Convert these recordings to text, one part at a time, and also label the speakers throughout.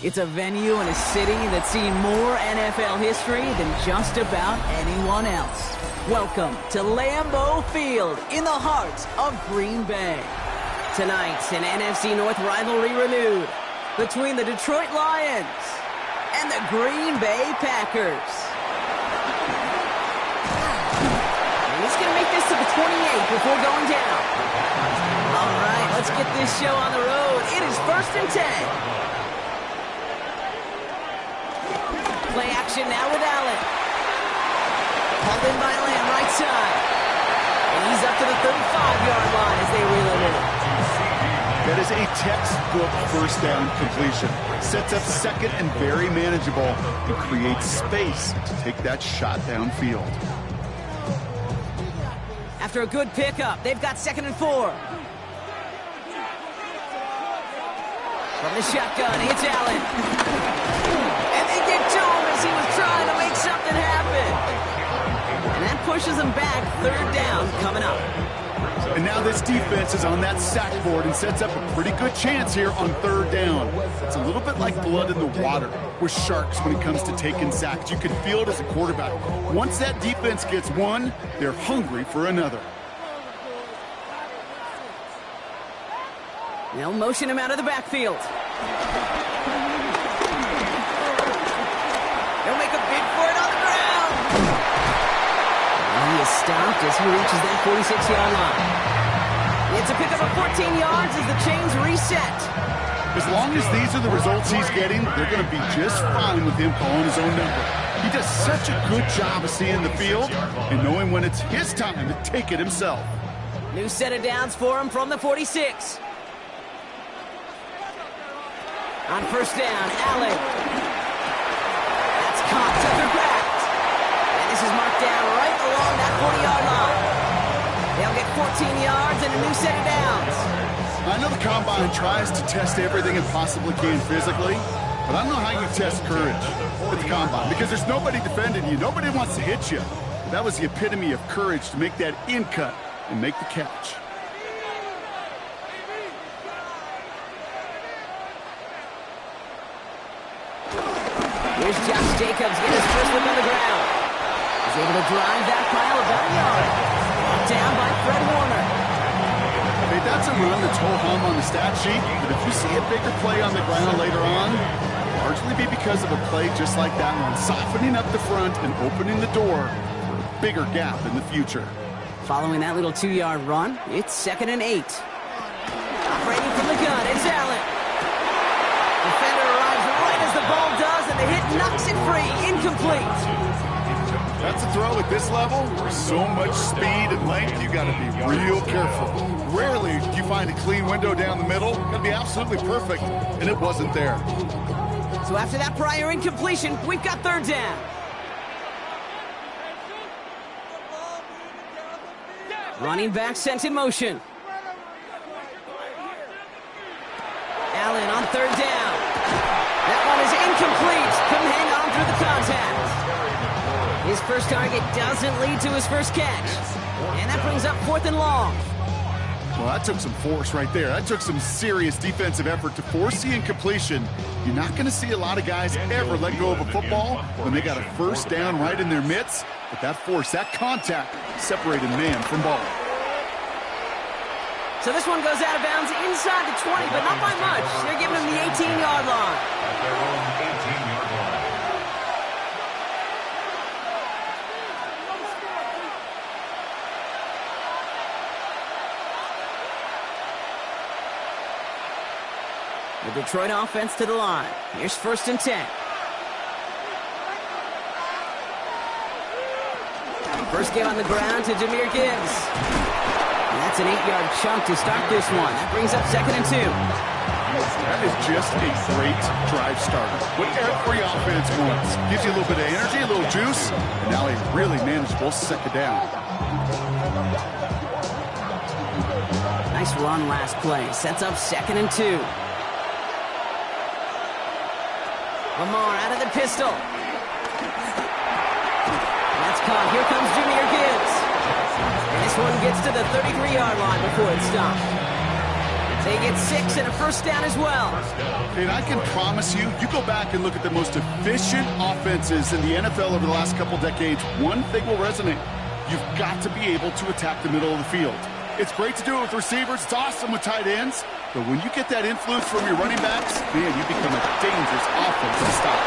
Speaker 1: It's a venue and a city that's seen more NFL history than just about anyone else. Welcome to Lambeau Field in the heart of Green Bay. Tonight's an NFC North rivalry renewed between the Detroit Lions and the Green Bay Packers. And he's going to make this to the 28 before going down. All right, let's get this show on the road. It is 1st and 10. Play action now with Allen. Called in by Lamb, right side. And he's up to the 35-yard line as they reload it.
Speaker 2: That is a textbook first down completion. Sets up second and very manageable and creates space to take that shot downfield.
Speaker 1: After a good pickup, they've got 2nd and 4. From the shotgun, it's Allen. And they get to him as he was trying to make something happen. And that pushes them back. 3rd down coming up.
Speaker 2: And now this defense is on that sack board and sets up a pretty good chance here on 3rd down. It's a little bit like blood in the water with Sharks when it comes to taking sacks. You can feel it as a quarterback. Once that defense gets one, they're hungry for another.
Speaker 1: They'll motion him out of the backfield. They'll make a bid for it on the ground. And he is stopped as he reaches that 46-yard line. It's a pickup of 14 yards as the chains reset.
Speaker 2: As long as these are the results he's getting, they're going to be just fine with him calling his own number. He does such a good job of seeing the field and knowing when it's his time to take it himself.
Speaker 1: New set of downs for him from the 46. On first down, Allen. That's caught, took her back. And this is marked down right along that 40-yard line. They'll get 14 yards and a new set of downs.
Speaker 2: I know the Combine tries to test everything it possibly can physically, but I don't know how you test courage at the Combine because there's nobody defending you. Nobody wants to hit you. That was the epitome of courage to make that in cut and make the catch.
Speaker 1: Here's Josh Jacobs getting his first look on the ground. He's able to drive that pile about a yard. Down by Fred Warner.
Speaker 2: Hey, that's a run that's ho-hum on the stat sheet, but if you see a bigger play on the ground later on, it'll largely be because of a play just like that one, softening up the front and opening the door for a bigger gap in the future.
Speaker 1: Following that little 2-yard run, it's 2nd and 8. Operating from the gun, it's Allen. Defender arrives right as the ball does, and the hit knocks it free. Incomplete.
Speaker 2: That's a throw at this level. So much speed and length, you got to be real careful. Rarely do you find a clean window down the middle. Got to be absolutely perfect, and it wasn't there.
Speaker 1: So after that prior incompletion, we've got 3rd down. Running back sent in motion. Allen on 3rd down. That one is incomplete. Couldn't hang on through the contact. His first target doesn't lead to his first catch. And that brings up 4th and long.
Speaker 2: Well, that took some force right there. That took some serious defensive effort to force the incompletion. You're not going to see a lot of guys ever let go of a football when they got a first down right in their midst. But that force, that contact, separated man from ball.
Speaker 1: So this one goes out of bounds inside the 20, but not by much. They're giving him the 18-yard line. The Detroit offense to the line. Here's 1st and 10. First game on the ground to Jahmyr Gibbs. And that's an 8-yard chunk to start this one. That brings up 2nd and 2.
Speaker 2: That is just a great drive starter. What every offense wants. Gives you a little bit of energy, a little juice, and now a really manageable 2nd down.
Speaker 1: Nice run last play. Sets up 2nd and 2. Lamar out of the pistol. That's caught. Here comes Jahmyr Gibbs. And this one gets to the 33-yard line before it's stopped. They get 6 and a first down as well.
Speaker 2: And I can promise you, you go back and look at the most efficient offenses in the NFL over the last couple decades, one thing will resonate. You've got to be able to attack the middle of the field. It's great to do it with receivers. It's awesome with tight ends. But when you get that influence from your running backs, man, you become a dangerous offense to stop.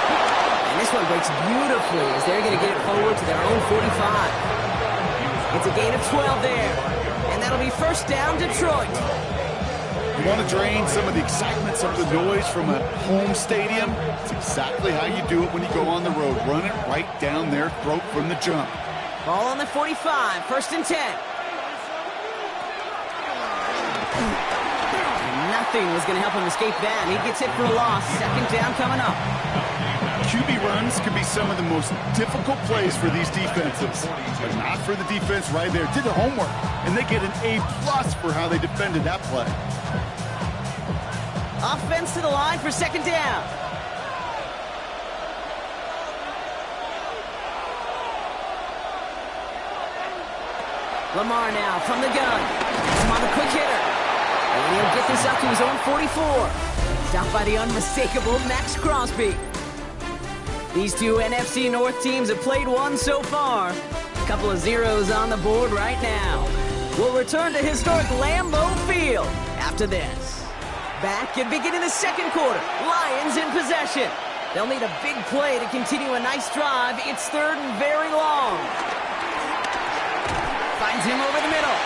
Speaker 1: And this one breaks beautifully as they're going to get it forward to their own 45. It's a gain of 12 there. And that'll be first down, Detroit.
Speaker 2: You want to drain some of the excitement, some of the noise from a home stadium? It's exactly how you do it when you go on the road. Run it right down their throat from the jump.
Speaker 1: Ball on the 45, 1st and 10. Nothing was going to help him escape that. He gets hit for a loss. 2nd down coming up.
Speaker 2: QB runs can be some of the most difficult plays for these defenses, but not for the defense right there. Did their homework, and they get an A+ for how they defended that play.
Speaker 1: Offense to the line for 2nd down. Lamar now from the gun. He's on the quick hitter. And he'll get this up to his own 44. Stopped by the unmistakable Max Crosby. These two NFC North teams have played one so far. A couple of zeros on the board right now. We'll return to historic Lambeau Field after this. Back and beginning the 2nd quarter. Lions in possession. They'll need a big play to continue a nice drive. It's 3rd and very long. Finds him over the middle.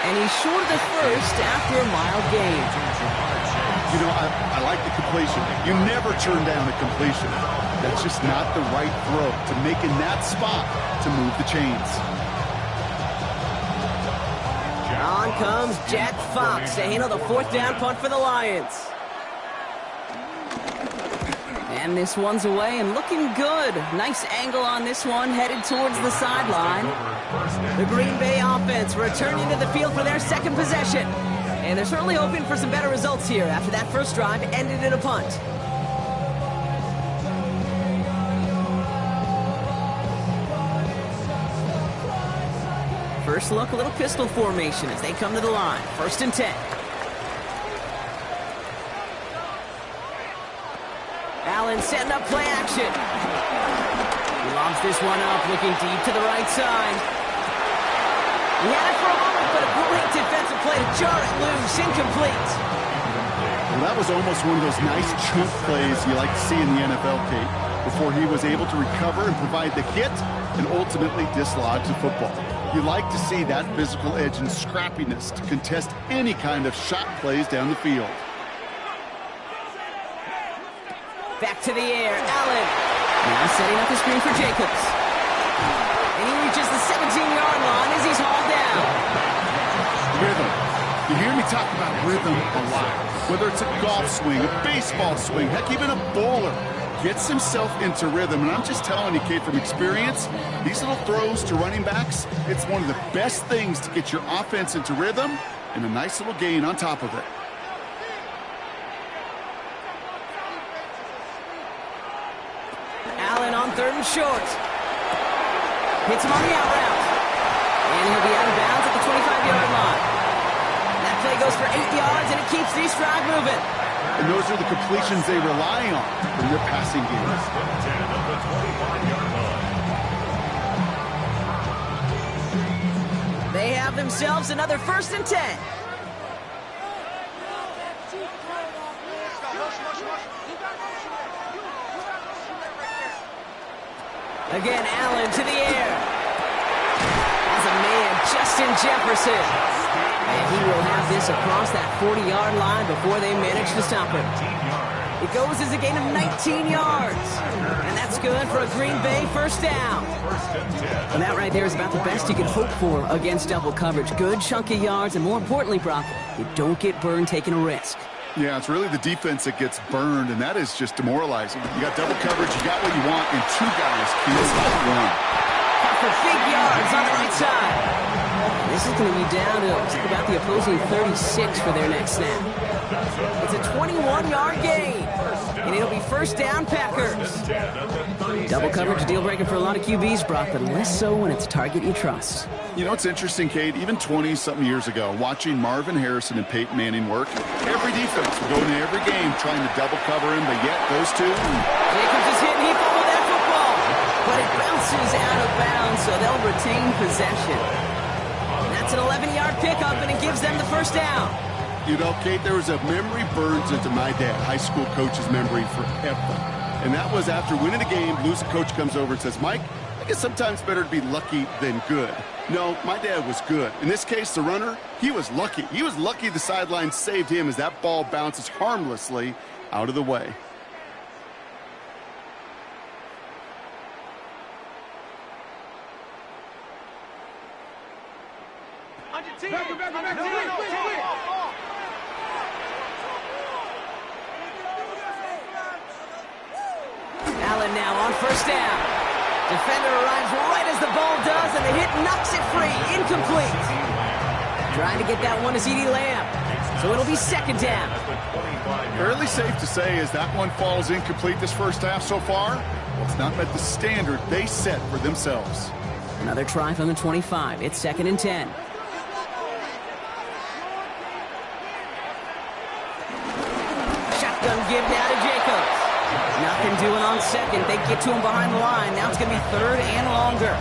Speaker 1: And he's short of the first after a mild gain.
Speaker 2: You know, I like the completion. You never turn down a completion. That's just not the right throw to make in that spot to move the chains.
Speaker 1: On on comes Jack Fox to handle the fourth down punt for the Lions. And this one's away and looking good. Nice angle on this one, headed towards the sideline. The Green Bay offense returning to the field for their second possession. And they're certainly hoping for some better results here after that first drive ended in a punt. First look, a little pistol formation as they come to the line. 1st and 10. Allen setting up play action. He lobs this one up, looking deep to the right side. He had it for a moment, but a great defensive play to jar it loose. Incomplete.
Speaker 2: Well, that was almost one of those nice chunk plays you like to see in the NFL, Kate, before he was able to recover and provide the hit and ultimately dislodge the football. You like to see that physical edge and scrappiness to contest any kind of shot plays down the field.
Speaker 1: Back to the air, Allen. Now setting up the screen for Jacobs. And he reaches the 17-yard line as he's hauled down.
Speaker 2: Rhythm. You hear me talk about rhythm a lot. Whether it's a golf swing, a baseball swing, heck, even a bowler gets himself into rhythm. And I'm just telling you, Kate, from experience, these little throws to running backs, it's one of the best things to get your offense into rhythm and a nice little gain on top of it.
Speaker 1: Allen on 3rd and short. Hits him on the out route. And he'll be out of bounds at the 25-yard line. That play goes for 8 yards, and it keeps these drive moving.
Speaker 2: And those are the completions they rely on in their passing games.
Speaker 1: They have themselves another 1st and 10. Again, Allen to the air. As a man, Justin Jefferson. And he will have this across that 40-yard line before they manage to stop him. It goes as a gain of 19 yards. And that's good for a Green Bay 1st down. And that right there is about the best you can hope for against double coverage. Good chunky yards, and more importantly, Brock, you don't get burned taking a risk.
Speaker 2: Yeah, it's really the defense that gets burned, and that is just demoralizing. You got double coverage, you got what you want, and 2 guys can't stop one.
Speaker 1: For big yards on the right side. This is going to be down to about the opposing 36 for their next snap. It's a 21-yard gain, and it'll be 1st down, Packers. Double coverage deal breaker for a lot of QBs, Brock, but less so when it's a target you trust.
Speaker 2: You know, it's interesting, Kate, even 20-something years ago, watching Marvin Harrison and Peyton Manning work, every defense would go into every game trying to double cover him, but yet those two...
Speaker 1: Jacobs is hit, he fumbled that football, but it bounces out of bounds, so they'll retain possession. That's an 11-yard pickup, and it gives them the 1st down.
Speaker 2: You know, Kate, there was a memory burns into my dad, high school coach's memory forever. And that was after winning a game, losing coach comes over and says, Mike, I guess sometimes better to be lucky than good. No, my dad was good. In this case, the runner, he was lucky. He was lucky the sideline saved him as that ball bounces harmlessly out of the way.
Speaker 1: Allen now on 1st down. Defender arrives right as the ball does, and the hit knocks it free. Incomplete. Trying to get that one to CeeDee Lamb. So it'll be 2nd down.
Speaker 2: Fairly safe to say as that one falls incomplete this first half so far, it's not met the standard they set for themselves.
Speaker 1: Another try from the 25. It's 2nd and 10. Shotgun give now to Jacobs. Nothing doing on 2nd. They get to him behind the line. Now it's going to be 3rd and longer.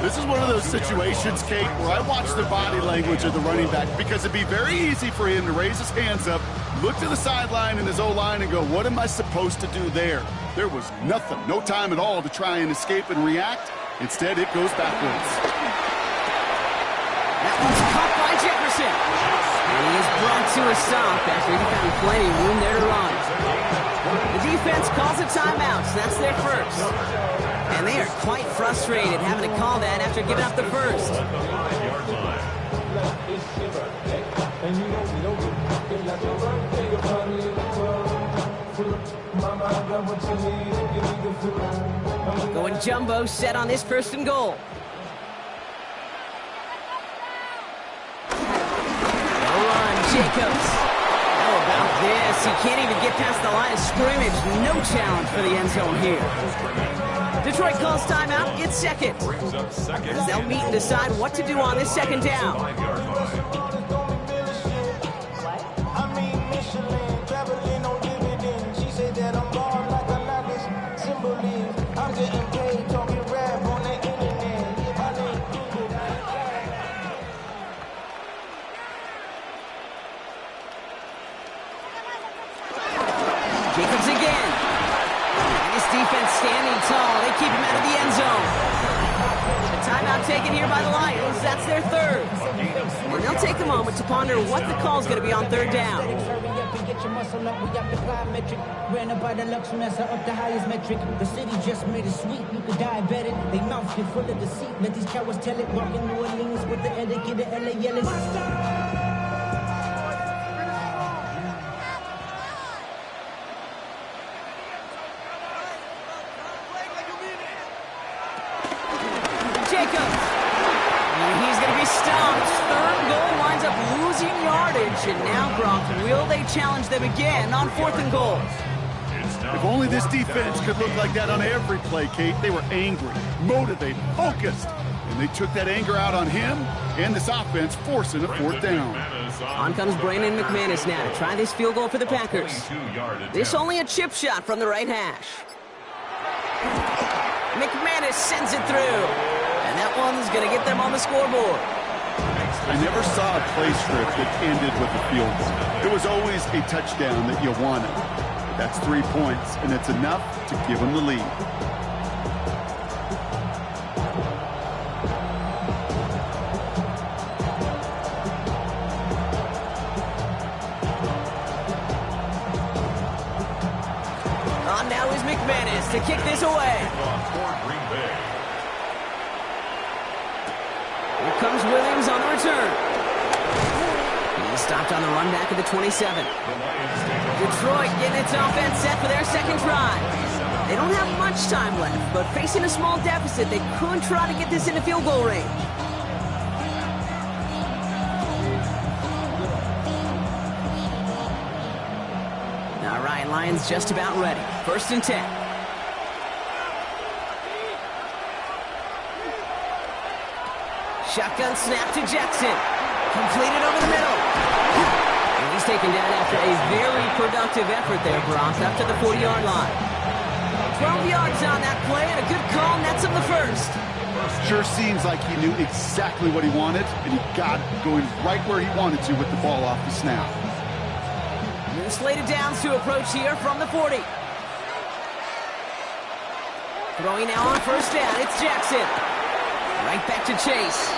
Speaker 2: This is one of those situations, Kate, where I watch the body language of the running back because it'd be very easy for him to raise his hands up, look to the sideline in his O-line and go, what am I supposed to do there? There was nothing, no time at all to try and escape and react. Instead, it goes backwards.
Speaker 1: That one's caught by Jefferson. And he is brought to a stop after he found plenty of room there to run. The defense calls a timeout, so that's their 1st. And they are quite frustrated having to call that after giving up the 1st. Going jumbo set on this 1st and goal. Jacobs. How about this? He can't even get past the line of scrimmage. No challenge for the end zone here. Detroit calls timeout. It's second. As they'll meet and decide what to do on this 2nd down. Jacobs again. And this defense standing tall. They keep him out of the end zone. A timeout taken here by the Lions. That's their 3rd. And they'll take a moment to ponder what the call is going to be on 3rd down.
Speaker 3: Ran up by the Lux from that's up the highest metric. The city just made it sweet. You could diabetic. They mouth get full of deceit. Let these cowards tell it. Walking New Orleans with the etiquette of LA yelling.
Speaker 1: And now, Brock, will they challenge them again on 4th and goal?
Speaker 2: If only this defense could look like that on every play, Kate. They were angry, motivated, focused. And they took that anger out on him and this offense, forcing a 4th down.
Speaker 1: On comes Brandon McManus now to try this field goal for the Packers. This only a chip shot from the right hash. McManus sends it through. And that one's going to get them on the scoreboard.
Speaker 2: I never saw a play script that ended with a field goal. It was always a touchdown that you wanted. That's 3 points, and it's enough to give them the lead.
Speaker 1: On now is McManus to kick this away. Here comes Williams on the return. He's stopped on the run back of the 27. Detroit getting its offense set for their 2nd drive. They don't have much time left, but facing a small deficit, they could try to get this into field goal range. All right, Lions just about ready. 1st and 10. Shotgun snap to Jackson. Completed over the middle. And he's taken down after a very productive effort there, Brock, up to the 40-yard line. 12 yards on that play, and a good call nets him the 1st.
Speaker 2: Sure seems like he knew exactly what he wanted, and he got it going right where he wanted to with the ball off the snap.
Speaker 1: New slated downs to approach here from the 40. Throwing now on 1st down, it's Jackson. Right back to Chase.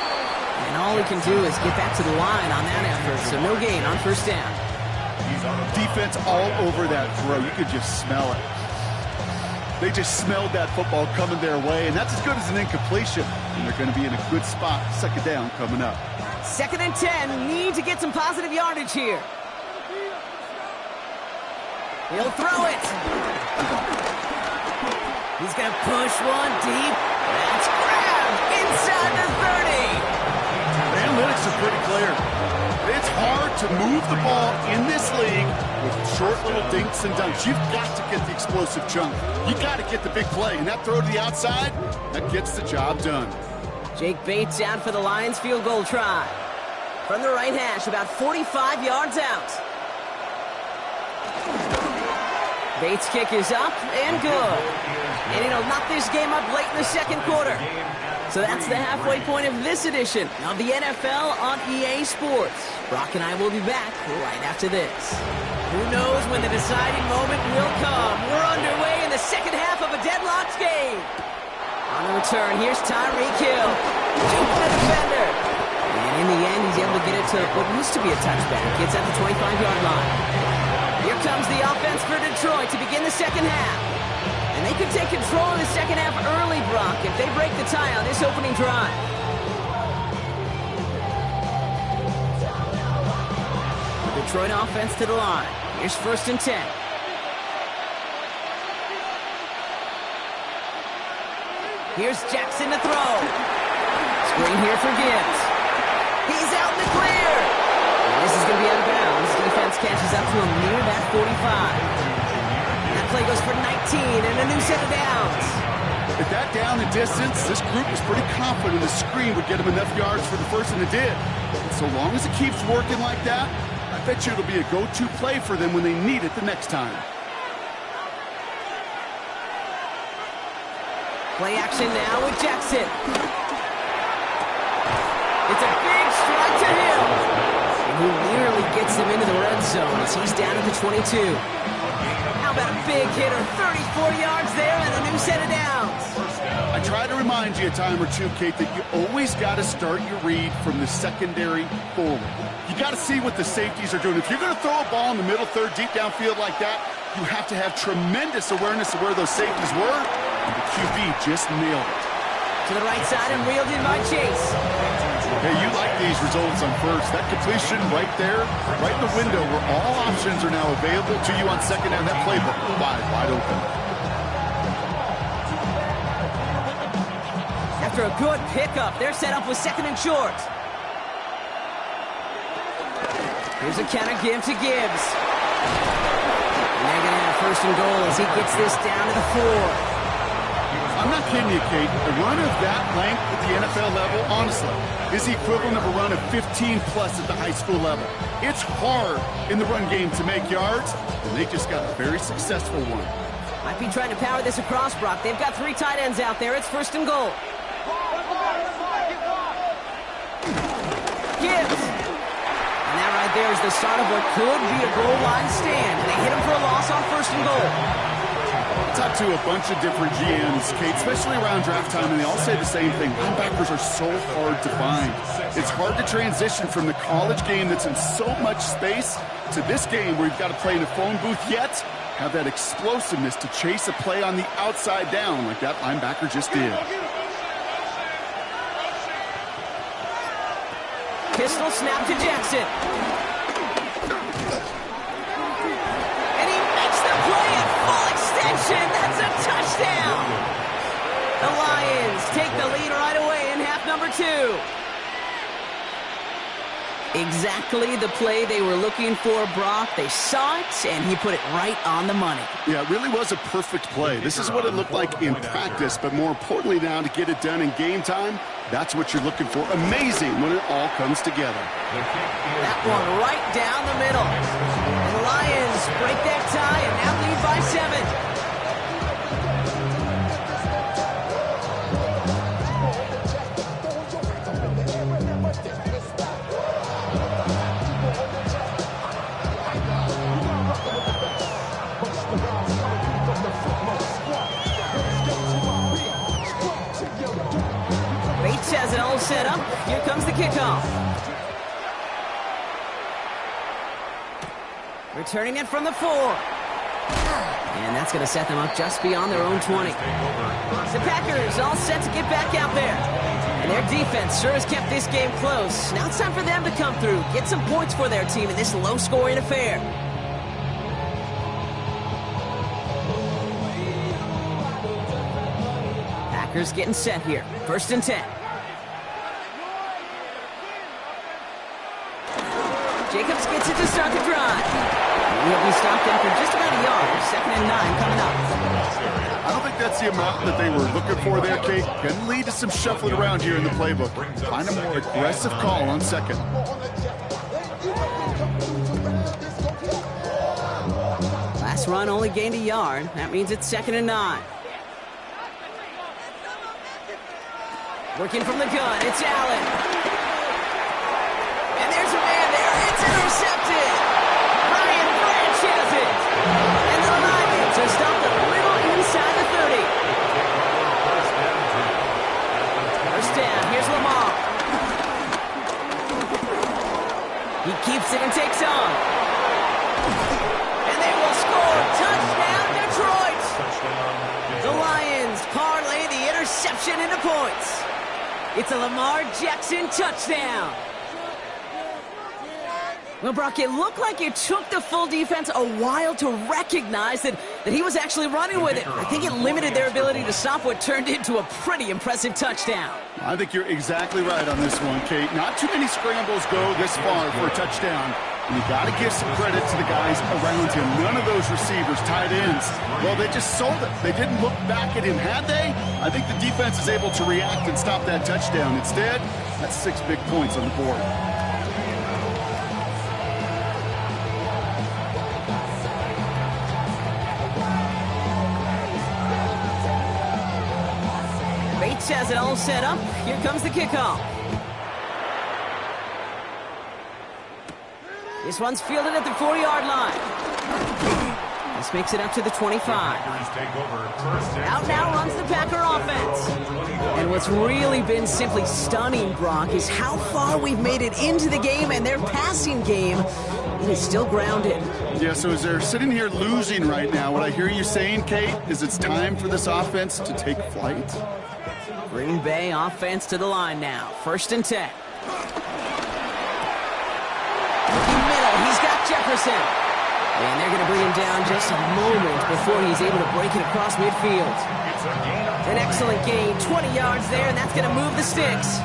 Speaker 1: And all he can do is get back to the line on that effort, so no gain on 1st down.
Speaker 2: Defense all over that throw. You could just smell it. They just smelled that football coming their way, and that's as good as an incompletion. And they're going to be in a good spot. 2nd down coming up.
Speaker 1: 2nd and 10. Need to get some positive yardage here. He'll throw it. He's going to push one deep. That's grabbed inside the 30.
Speaker 2: The analytics are pretty clear. It's hard to move the ball in this league with short little dinks and dunks. You've got to get the explosive chunk. You got to get the big play. And that throw to the outside, that gets the job done.
Speaker 1: Jake Bates out for the Lions field goal try. From the right hash, about 45 yards out. Bates' kick is up and good. And it'll knock this game up late in the 2nd quarter. So that's the halfway point of this edition of the NFL on EA Sports. Brock and I will be back right after this. Who knows when the deciding moment will come? We're underway in the 2nd half of a deadlocked game. On the return, here's Tyreek Hill. Juking the defender. And in the end, he's able to get it to what used to be a touchback. Gets at the 25-yard line. Here comes the offense for Detroit to begin the 2nd half. And they could take control of the 2nd half early, Brock, if they break the tie on this opening drive. Detroit offense to the line. Here's 1st and 10. Here's Jackson to throw. Screen here for Gibbs. He's out in the clear. And this is going to be out of bounds. Defense catches up to him near that 45. That play goes for 19 and a new set of downs.
Speaker 2: At that down and distance, this group was pretty confident the screen would get him enough yards for the first, and it did. And so long as it keeps working like that, I bet you it'll be a go-to play for them when they need it the next time.
Speaker 1: Play action now with Jackson. It's a big strike to him. And he nearly gets him into the red zone as he's down at the 22. How about a big hitter, 34 yards there and a new set of downs.
Speaker 2: I try to remind you a time or two, Kate, that you always got to start your read from the secondary forward. You got to see what the safeties are doing. If you're going to throw a ball in the middle third, deep downfield like that, you have to have tremendous awareness of where those safeties were, and the QB just nailed it.
Speaker 1: To the right side and reeled in by Chase.
Speaker 2: Hey, you like these results on first. That completion right there, right in the window where all options are now available to you on second, and that playbook wide open.
Speaker 1: After a good pickup, they're set up with 2nd and short. Here's a counter give to Gibbs. And they're going to have 1st and goal as he gets this down to the 4.
Speaker 2: I'm not kidding you, Kate. A run of that length at the NFL level, honestly, is the equivalent of a run of 15-plus at the high school level. It's hard in the run game to make yards, and they just got a very successful one.
Speaker 1: Might be trying to power this across, Brock. They've got 3 tight ends out there. It's 1st and goal. Gibbs. And that right there is the start of what could be a goal line stand. And they hit him for a loss on 1st and goal.
Speaker 2: Talk to a bunch of different GMs, Kate, especially around draft time, and they all say the same thing. Linebackers are so hard to find. It's hard to transition from the college game that's in so much space to this game where you've got to play in a phone booth, yet have that explosiveness to chase a play on the outside down like that linebacker just did.
Speaker 1: Pistol snap to Jackson. And he makes the play at full extension. That's a touchdown. The Lions take the lead right away in half number 2. Exactly the play they were looking for, Brock. They saw it, and he put it right on the money.
Speaker 2: Yeah, it really was a perfect play. This is what it looked like in practice, but more importantly now to get it done in game time, that's what you're looking for. Amazing when it all comes together.
Speaker 1: That one right down the middle. And the Lions break that tie and now lead by 7. Bates has it all set up. Here comes the kickoff. Returning it from the 4. And that's going to set them up just beyond their own 20. The Packers all set to get back out there. And their defense sure has kept this game close. Now it's time for them to come through, get some points for their team in this low-scoring affair. Packers getting set here. 1st and 10. Jacobs gets it to start the drive. He'll be stopped after just about a yard. 2nd and 9 coming up.
Speaker 2: I don't think that's the amount that they were looking for there, Kate. Can lead to some shuffling around here in the playbook. Find a more aggressive call on 2nd.
Speaker 1: Last run only gained a yard. That means it's 2nd and 9. Working from the gun, it's Allen. And there's a man there. It's intercepted. Ryan Branch has it. And the Lions are stopped a little inside the 30. First down, here's Lamar. He keeps it and takes on. And they will score. Touchdown, Detroit. The Lions parlay the interception into points. It's a Lamar Jackson touchdown. Well, Brock, it looked like it took the full defense a while to recognize that he was actually running with it. I think it limited their ability to stop what turned into a pretty impressive touchdown.
Speaker 2: I think you're exactly right on this one, Kate. Not too many scrambles go this far for a touchdown. And you got to give some credit to the guys around him. None of those receivers, tight ends, well, they just sold it. They didn't look back at him, had they? I think the defense is able to react and stop that touchdown. Instead, that's 6 big points on the board.
Speaker 1: Bates has it all set up. Here comes the kickoff. This one's fielded at the 4-yard line. This makes it up to the 25. Out now runs the Packer offense. And what's really been simply stunning, Brock, is how far we've made it into the game, and their passing game, it is still grounded.
Speaker 2: Yeah, so as they're sitting here losing right now, what I hear you saying, Kate, is it's time for this offense to take flight.
Speaker 1: Green Bay offense to the line now. 1st and 10. He's got Jefferson. And they're going to bring him down just a moment before he's able to break it across midfield. An excellent gain, 20 yards there, and that's going to move the sticks.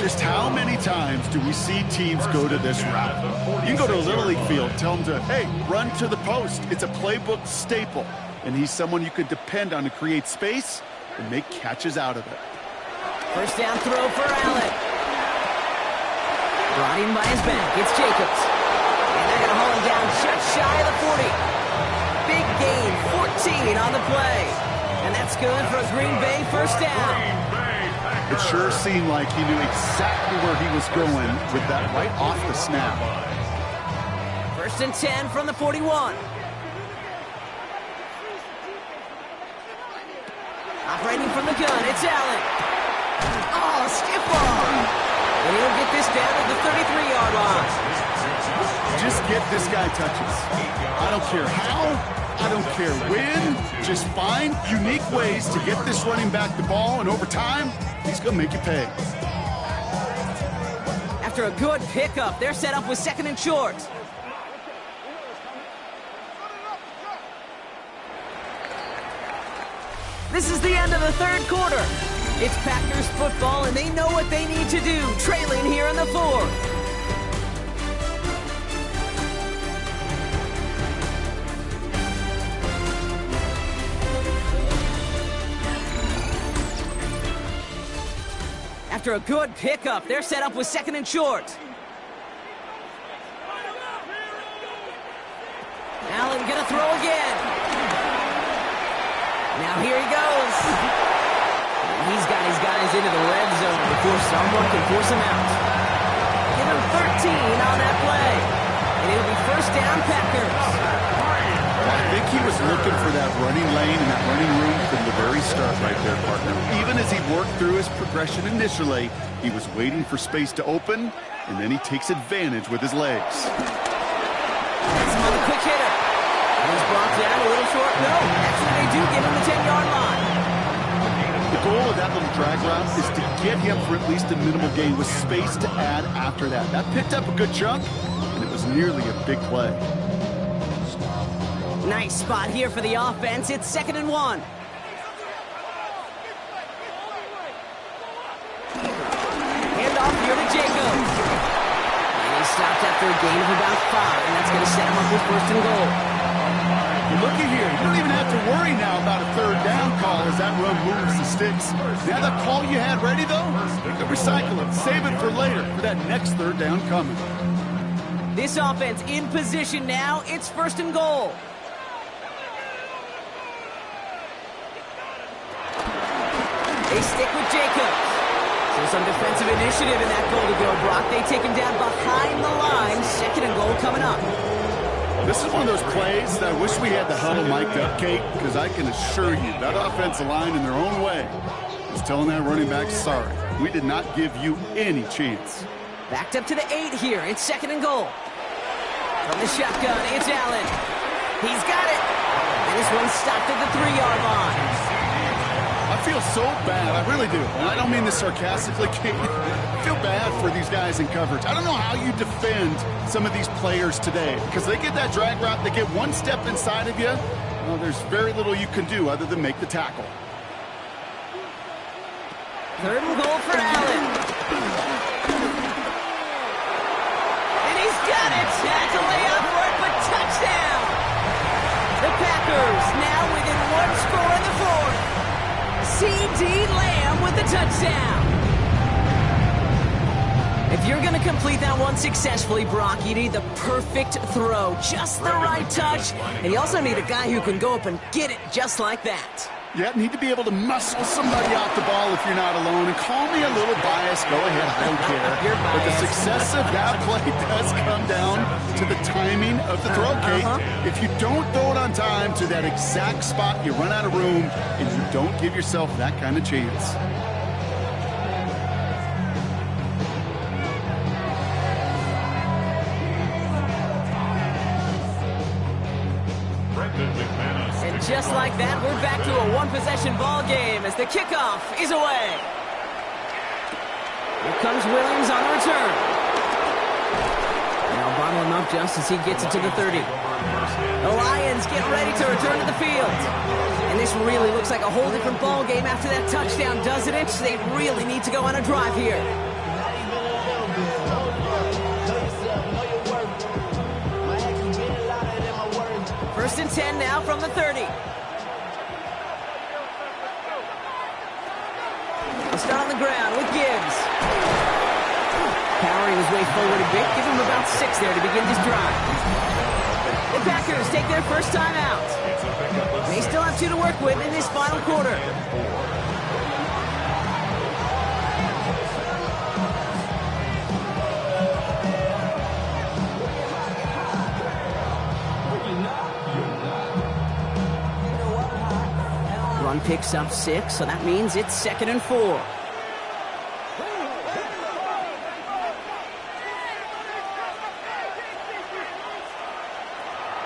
Speaker 2: Just how many times do we see teams go to this route? You can go to a Little League field, tell them to, hey, run to the post. It's a playbook staple. And he's someone you could depend on to create space and make catches out of it.
Speaker 1: 1st down throw for Allen. Brought in by his back. It's Jacobs. And they're going to haul him down just shy of the 40. Big gain, 14 on the play. And that's good for a Green Bay 1st down.
Speaker 2: It sure seemed like he knew exactly where he was going with that right off the snap.
Speaker 1: 1st and 10 from the 41. Operating from the gun, it's Allen. Oh, stiff arm. And he'll get this down at the 33-yard line.
Speaker 2: Just get this guy touches. I don't care how, I don't care when. Just find unique ways to get this running back the ball, and over time, he's going to make you pay.
Speaker 1: After a good pickup, they're set up with 2nd and short. This is the end of the 3rd quarter. It's Packers football, and they know what they need to do, trailing here in the 4th. After a good pickup, they're set up with 2nd and short. Allen gonna throw again. Now here he goes. He's got his guys into the red zone before someone can force him out. Give him 13 on that play. And it'll be 1st down Packers.
Speaker 2: I think he was looking for that running lane and that running room from the very start right there, partner. Even as he worked through his progression initially, he was waiting for space to open, and then he takes advantage with his legs.
Speaker 1: That's him on the quick hitter. He's brought down a little short. No, actually they do give him the 10-yard line.
Speaker 2: The goal of that little drag route is to get him for at least a minimal gain with space to add after that. That picked up a good chunk, and it was nearly a big play.
Speaker 1: Nice spot here for the offense. It's 2nd and 1. Handoff here to Jacobs. And he stopped after a gain of about 5, and that's going to set him up with 1st and goal.
Speaker 2: Look at here. You don't even have to worry now about a 3rd down call as that run moves the sticks. Now that call you had ready, though, you can recycle it. Save it for later for that next 3rd down coming.
Speaker 1: This offense in position now. It's 1st and goal. They stick with Jacobs. So some defensive initiative in that goal to go, Brock. They take him down behind the line. 2nd and goal coming up.
Speaker 2: This is one of those plays that I wish we had the huddle mic'd up, Kate, because I can assure you that offensive line in their own way is telling that running back, sorry, we did not give you any chance.
Speaker 1: Backed up to the 8 here. It's 2nd and goal. From the shotgun, it's Allen. He's got it. And this one's stopped at the 3-yard line.
Speaker 2: I I feel so bad. I really do. And I don't mean this sarcastically, Kate. I feel bad for these guys in coverage. I don't know how you defend some of these players today because they get that drag route, they get one step inside of you. Well, there's very little you can do other than make the tackle.
Speaker 1: 3rd and goal for Allen. And he's got it. That's a layup for it, but touchdown. The Packers now within 1 score in the 4th. C.D. Lamb with the touchdown. If you're going to complete that one successfully, Brock, you need the perfect throw, just the right touch, and you also need a guy who can go up and get it just like that.
Speaker 2: Yeah, need to be able to muscle somebody off the ball if you're not alone. And call me a little biased. Go ahead, I don't care. But the success of that play does come down to the timing of the throw, Kate. If you don't throw it on time to that exact spot, you run out of room, and you don't give yourself that kind of chance.
Speaker 1: And just like that, we're back to a one-possession ball game as the kickoff is away. Here comes Williams on the return. Now bottle him up just as he gets it to the 30. The Lions get ready to return to the field. And this really looks like a whole different ball game after that touchdown, doesn't it? They really need to go on a drive here. First and 10 now from the 30. We'll start on the ground with Gibbs. Powering his way forward a bit. Give him about 6 there to begin this drive. The Packers take their first time out. They still have 2 to work with in this final quarter. Run picks up 6, so that means it's 2nd and 4.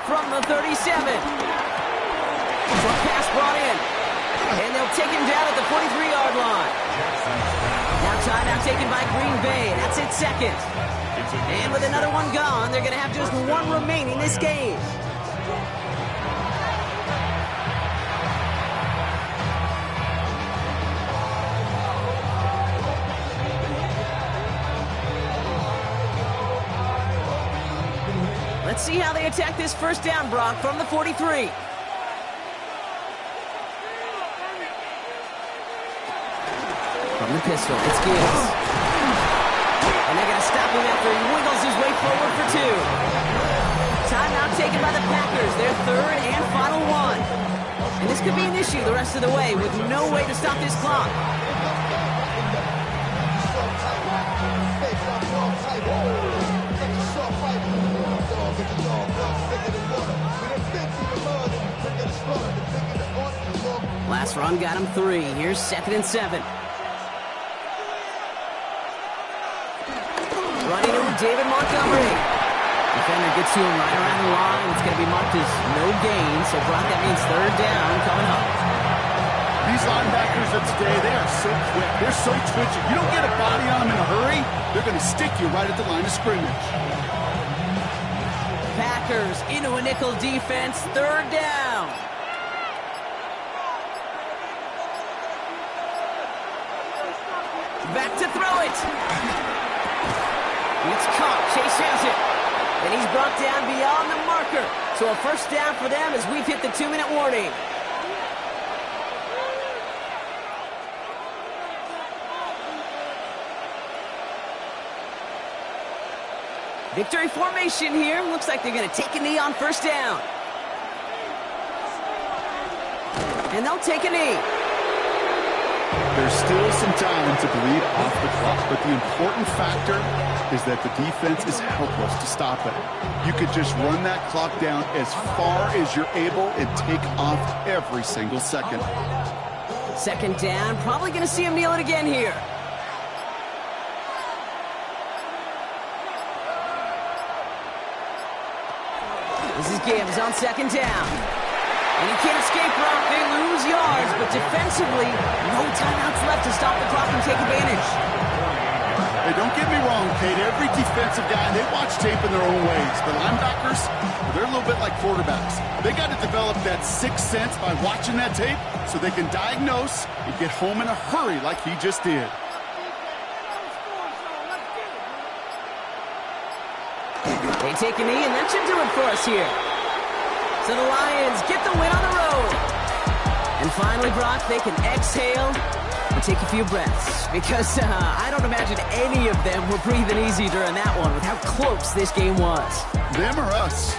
Speaker 1: From the 37. Short pass brought in. And they'll take him down at the 43-yard line. Now timeout taken by Green Bay. That's its 2nd. And with another one gone, they're going to have just 1 remaining this game. Let's see how they attack this first down, Brock, from the 43. From the pistol, it's Gibbs. And they're going to stop him after he wiggles his way forward for 2. Timeout taken by the Packers, their 3rd and final one. And this could be an issue the rest of the way with no way to stop this clock. Last run got him 3. Here's 2nd and 7. Running it with David Montgomery. Defender gets to him right around the line. It's going to be marked as no gain. So, Brock, that means 3rd down coming up.
Speaker 2: These linebackers of today, they are so quick. They're so twitchy. You don't get a body on them in a hurry, they're going to stick you right at the line of scrimmage.
Speaker 1: Packers into a nickel defense. 3rd down. Back to throw it. It's caught. Chase has it. And he's brought down beyond the marker. So a first down for them as we've hit the 2-minute warning. Victory formation here. Looks like they're going to take a knee on first down. And they'll take a knee.
Speaker 2: There's still some time to bleed off the clock, but the important factor is that the defense is helpless to stop it. You could just run that clock down as far as you're able and take off every single second.
Speaker 1: 2nd down. Probably going to see him kneel it again here. This is Gibbs on 2nd down. And he can't escape, Brock. They lose yards, but defensively, no timeouts left to stop the clock and take advantage.
Speaker 2: Hey, don't get me wrong, Kate. Every defensive guy, they watch tape in their own ways. The linebackers, they're a little bit like quarterbacks. They got to develop that sixth sense by watching that tape so they can diagnose and get home in a hurry like he just did.
Speaker 1: They take a knee, and that should do it for us here. So the Lions get the win on the road. And finally, Brock, they can exhale and take a few breaths. Because I don't imagine any of them were breathing easy during that one with how close this game was.
Speaker 2: Them or us?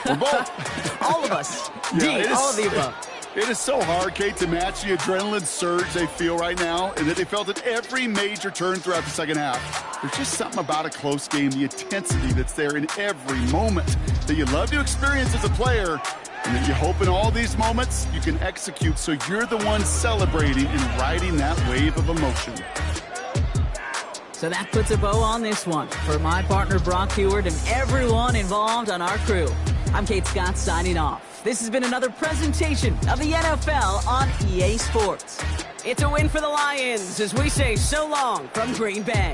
Speaker 2: We're both.
Speaker 1: All of us.
Speaker 2: Yeah,
Speaker 1: all of the above.
Speaker 2: It is so hard, Kate, to match the adrenaline surge they feel right now and that they felt at every major turn throughout the second half. There's just something about a close game, the intensity that's there in every moment that you love to experience as a player, and that you hope in all these moments you can execute so you're the one celebrating and riding that wave of emotion.
Speaker 1: So that puts a bow on this one. For my partner, Brock Huard, and everyone involved on our crew, I'm Kate Scott signing off. This has been another presentation of the NFL on EA Sports. It's a win for the Lions as we say so long from Green Bay.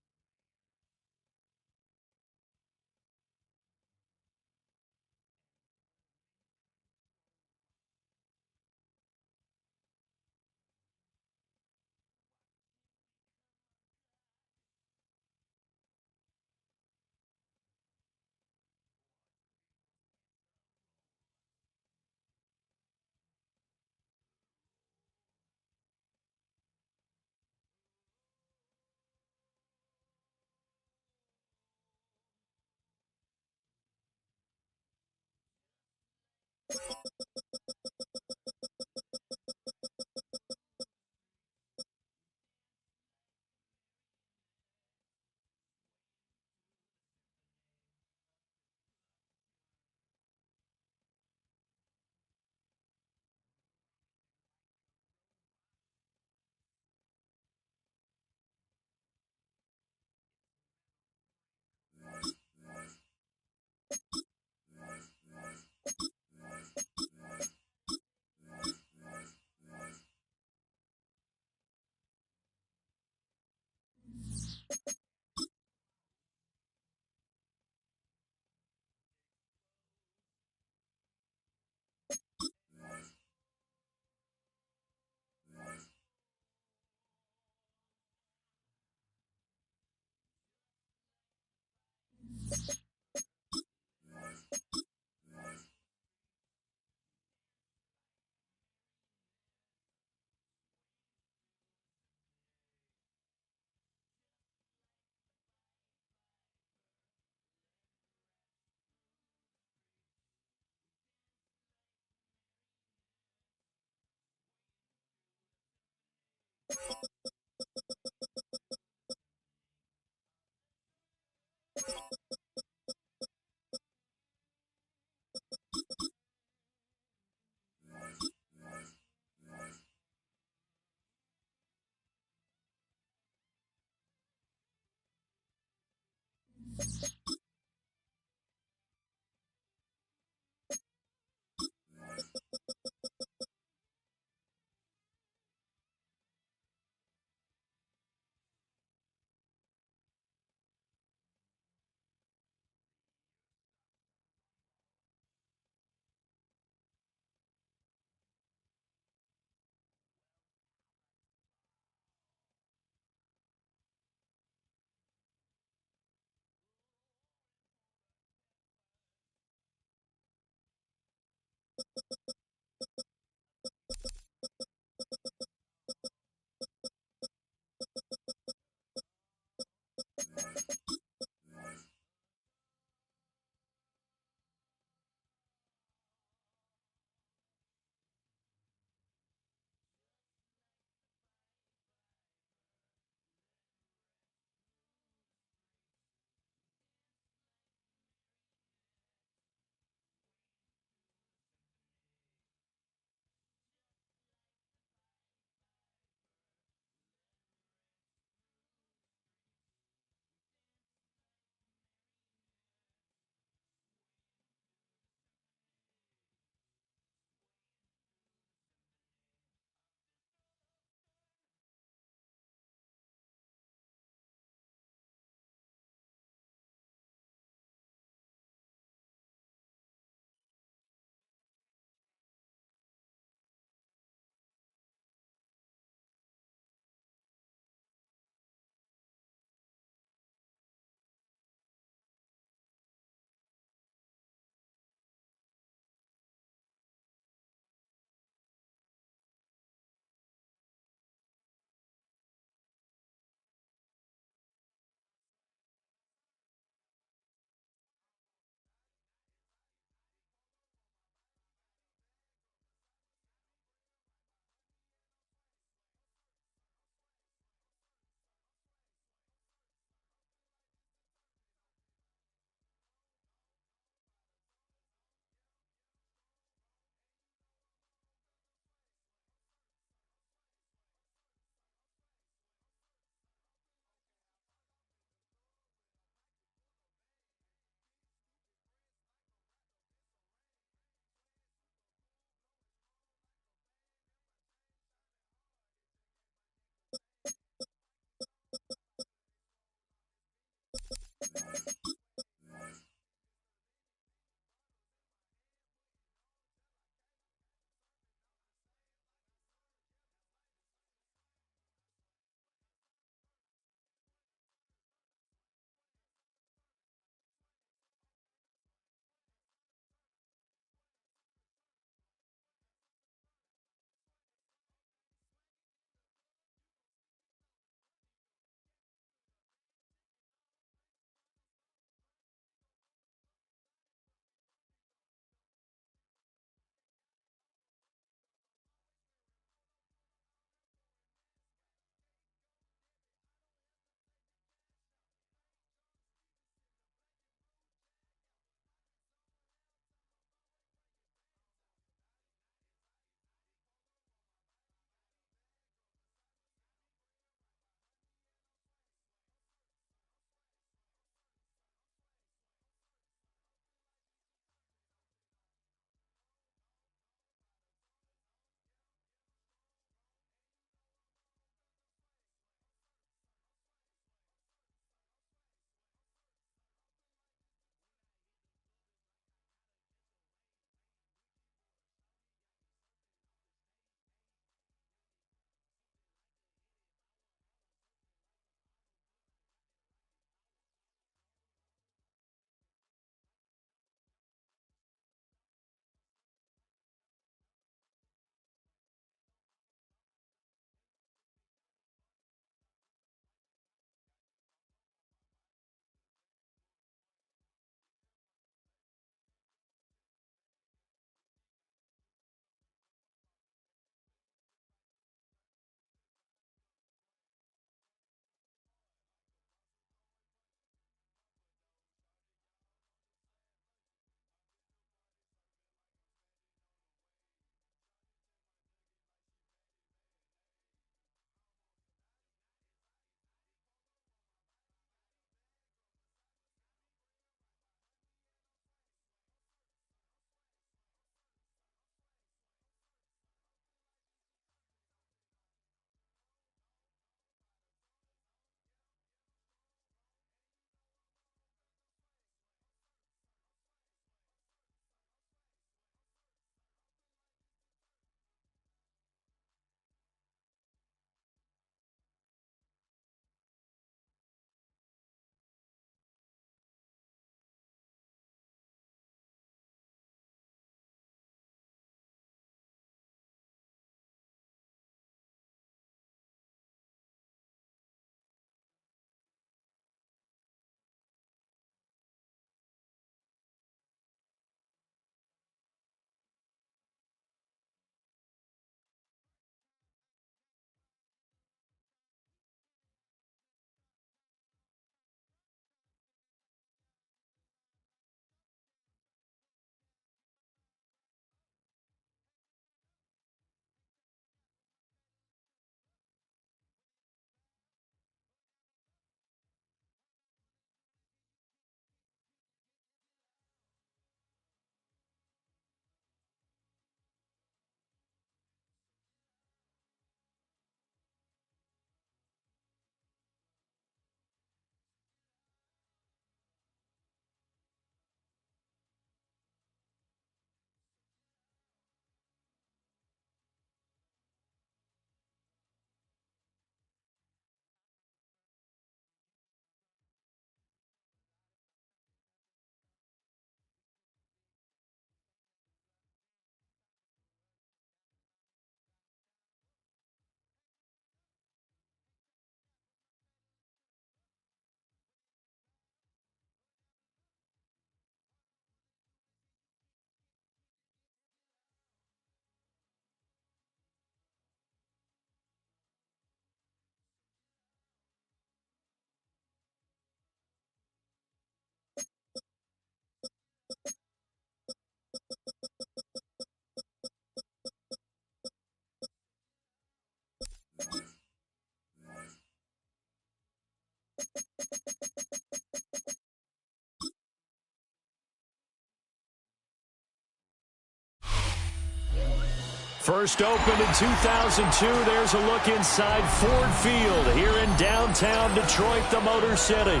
Speaker 4: First opened in 2002. There's a look inside Ford Field here in downtown Detroit, the Motor City.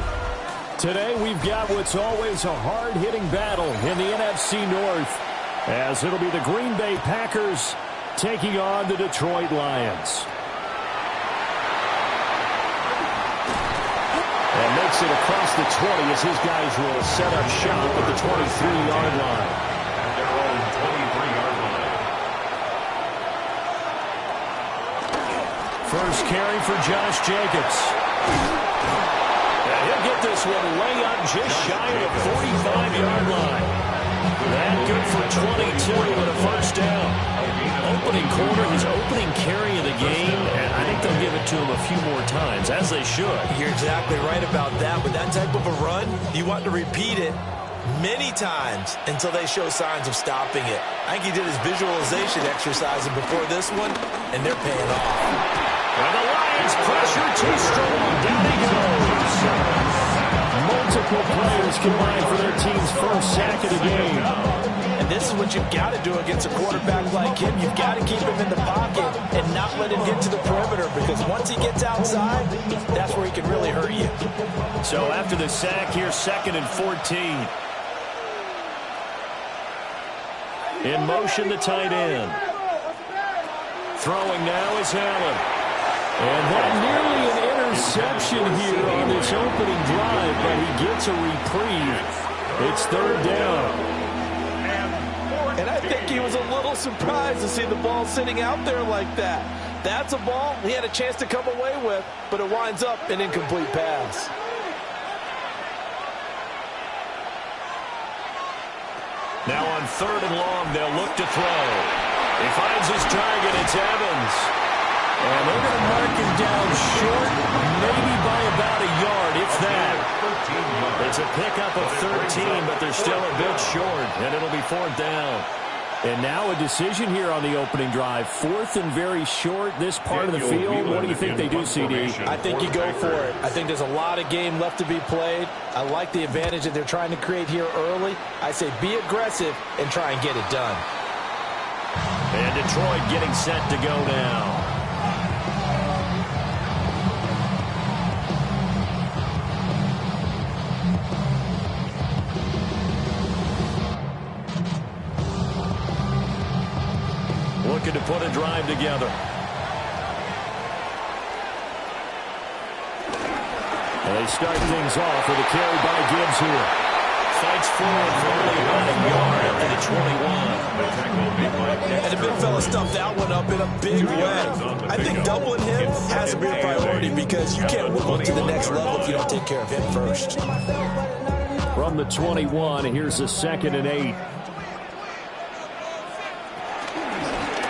Speaker 4: Today we've got what's always a hard-hitting battle in the NFC North, as it'll be the Green Bay Packers taking on the Detroit Lions. And makes it across the 20 as his guys will set up shop at the 23-yard line. Their own 23-yard line. First carry for Josh Jacobs. And he'll get this one way up just shy of the 45-yard line. That good for 22 and a first down. Opening quarter, his opening carry of the game, and I think they'll give it to him a few more times, as they should.
Speaker 5: You're exactly right about that. With that type of a run, you want to repeat it many times until they show signs of stopping it. I think he did his visualization exercise before this one, and they're paying off.
Speaker 4: And the Lions pressure too strong. Down he goes. Multiple players combined for their team's first sack of the game.
Speaker 5: And this is what you've got to do against a quarterback like him. You've got to keep him in the pocket and not let him get to the perimeter, because once he gets outside, that's where he can really hurt you.
Speaker 4: So after the sack here, 2nd and 14. In motion, the tight end. Throwing now is Allen. And that nearly an interception here on this opening drive, but he gets a reprieve. It's 3rd down.
Speaker 5: And I think he was a little surprised to see the ball sitting out there like that. That's a ball he had a chance to come away with, but it winds up an incomplete pass.
Speaker 4: Now on 3rd and long, they'll look to throw. He finds his target. It's Evans. And they're going to mark him down short, maybe by about a yard, if that. It's a pickup of 13, but they're still a bit short, and it'll be 4th down. And now a decision here on the opening drive. 4th and very short, this part of the field. What do you think they do, CD?
Speaker 5: I think you go for it. I think there's a lot of game left to be played. I like the advantage that they're trying to create here early. I say be aggressive and try and get it done.
Speaker 4: And Detroit getting set to go now. Looking to put a drive together. And they start things off with a carry by Gibbs here. Fights forward for only about a yard up to the 21.
Speaker 5: And the big fella stuffed that one up in a big way. I think doubling him has to be a priority, because you can't move on to the next level if you don't take care of him first.
Speaker 4: From the 21, here's a 2nd and 8.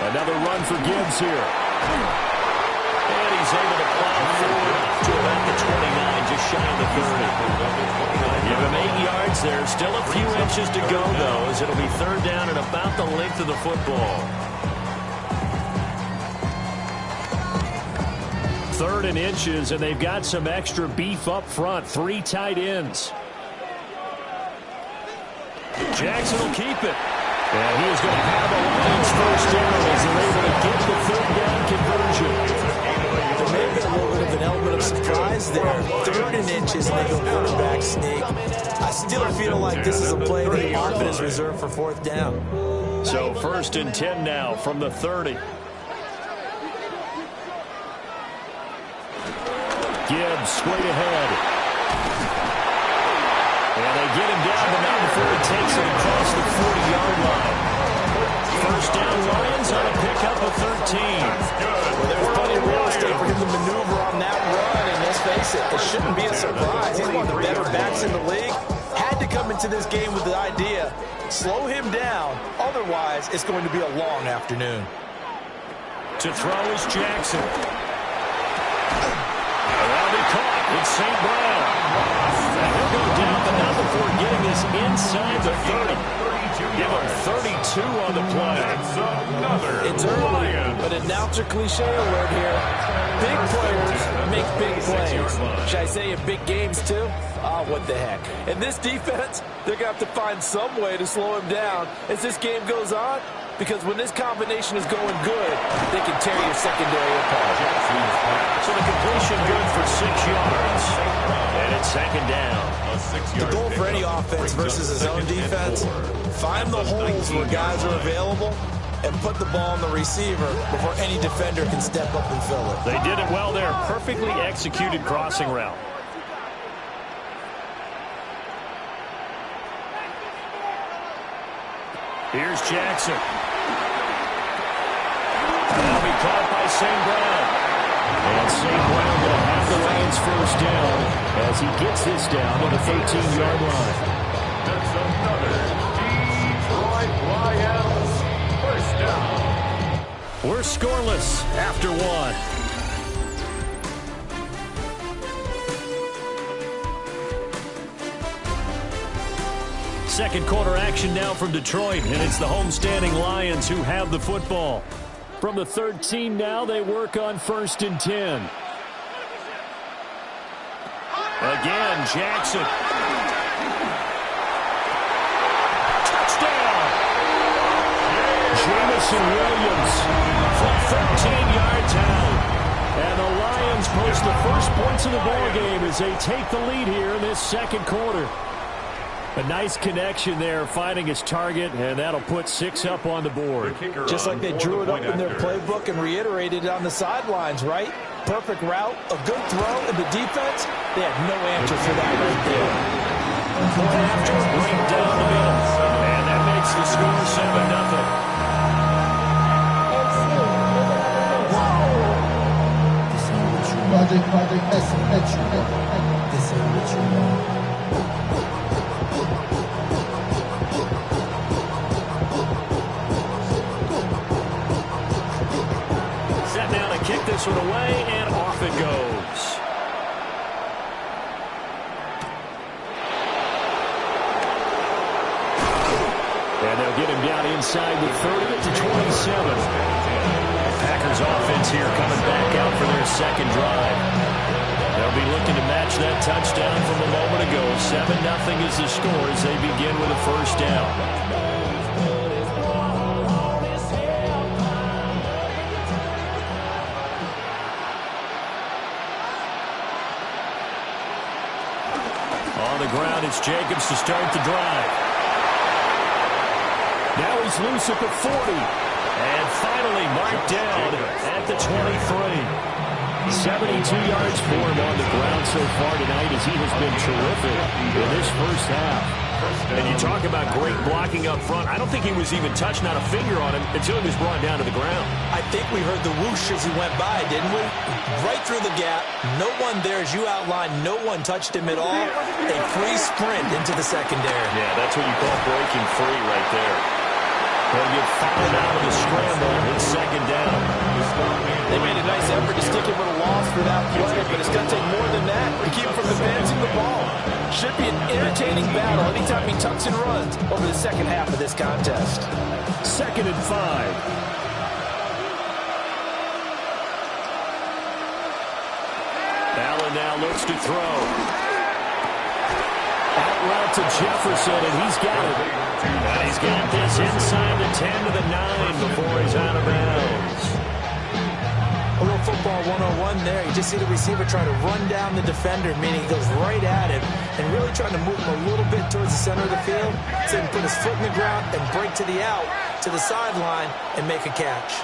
Speaker 4: Another run for Gibbs here. And he's able to plow forward up to about the 29, just shy of the 30. Give him 8 yards there. Still a few inches to go, though, as it'll be 3rd down and about the length of the football. 3rd and inches, and they've got some extra beef up front. 3 tight ends. Jackson will keep it. And he is going to have a Lions first down as they're able to get the 3rd down conversion.
Speaker 5: There may be a little bit of an element of surprise there. 3rd and inches, and they go quarterback sneak. I still feel like this is a play the offense is reserved for 4th down.
Speaker 4: So 1st and 10 now from the 30. Gibbs straight ahead. And they get him down, but not before he takes it across the 40-yard line. First down, Lions on a pickup of 13.
Speaker 5: Well, there's plenty of real estate for him to maneuver on that run, and let's face it, it shouldn't be a surprise. He's one of the better backs in the league. Had to come into this game with the idea, slow him down, otherwise it's going to be a long afternoon.
Speaker 4: To throw is Jackson. Around he caught. It's St. Brown. And he'll go down, but not before getting this inside the 30. Give him 32 on the play.
Speaker 5: It's early, but announcer cliche alert here. Big players make big plays. Should I say in big games too? oh, what the heck. And this defense, they're going to have to find some way to slow him down as this game goes on, because when this combination is going good, they can tear your secondary apart.
Speaker 4: So the completion good for 6 yards. And it's second down.
Speaker 5: The goal for any offense versus his own defense, find the holes where guys are available and put the ball on the receiver before any defender can step up and fill it.
Speaker 4: They did it well there. Perfectly executed crossing route. Here's Jackson. That'll be caught by St. Brown. And St. Brown going to have the Lions first down as he gets this down to the 13-yard line.
Speaker 6: That's another Detroit Lions first down.
Speaker 4: We're scoreless after one. Second quarter action now from Detroit, and it's the homestanding Lions who have the football. From the 13 now, they work on 1st and 10. Again, Jackson. Touchdown! Jamison Williams from 13 yards out. And the Lions post the first points of the ball game as they take the lead here in this second quarter. A nice connection there, finding his target, and that'll put 6 up on the board.
Speaker 5: Just like they drew it up in their playbook and reiterated it on the sidelines, right? Perfect route, a good throw, and the defense, they had no answer for that right there.
Speaker 4: Point after, right down the middle. And that makes the score 7-0.
Speaker 3: This ain't what you want.
Speaker 4: Kick this one away, and off it goes. And they'll get him down inside the 30 to 27. Packers offense here coming back out for their second drive. They'll be looking to match that touchdown from a moment ago. 7-0 is the score as they begin with a first down. Ground, it's Jacobs to start the drive. Now he's loose at the 40. And finally marked down at the 23. 72 yards for him on the ground so far tonight as he has been terrific in this first half. And you talk about great blocking up front. I don't think he was even touched, not a finger on him, until he was brought down to the ground.
Speaker 5: I think we heard the whoosh as he went by, didn't we? Right through the gap. No one there, as you outlined. No one touched him at all. A free sprint into the secondary.
Speaker 4: Yeah, that's what you call breaking free right there. They'll get fouled out of the scramble. It's second down.
Speaker 5: They made a nice effort to stick him with a loss for that play, but it's going to take more than that to keep him from advancing the ball. Should be an entertaining battle anytime he tucks and runs over the second half of this contest.
Speaker 4: 2nd and 5. Allen now looks to throw. Out route to Jefferson, and he's got it. And he's got this inside the 10 to the 9 before he's out of bounds.
Speaker 5: A little football 101 there. You just see the receiver trying to run down the defender, meaning he goes right at him and really trying to move him a little bit towards the center of the field so he can put his foot in the ground and break to the out, to the sideline, and make a catch.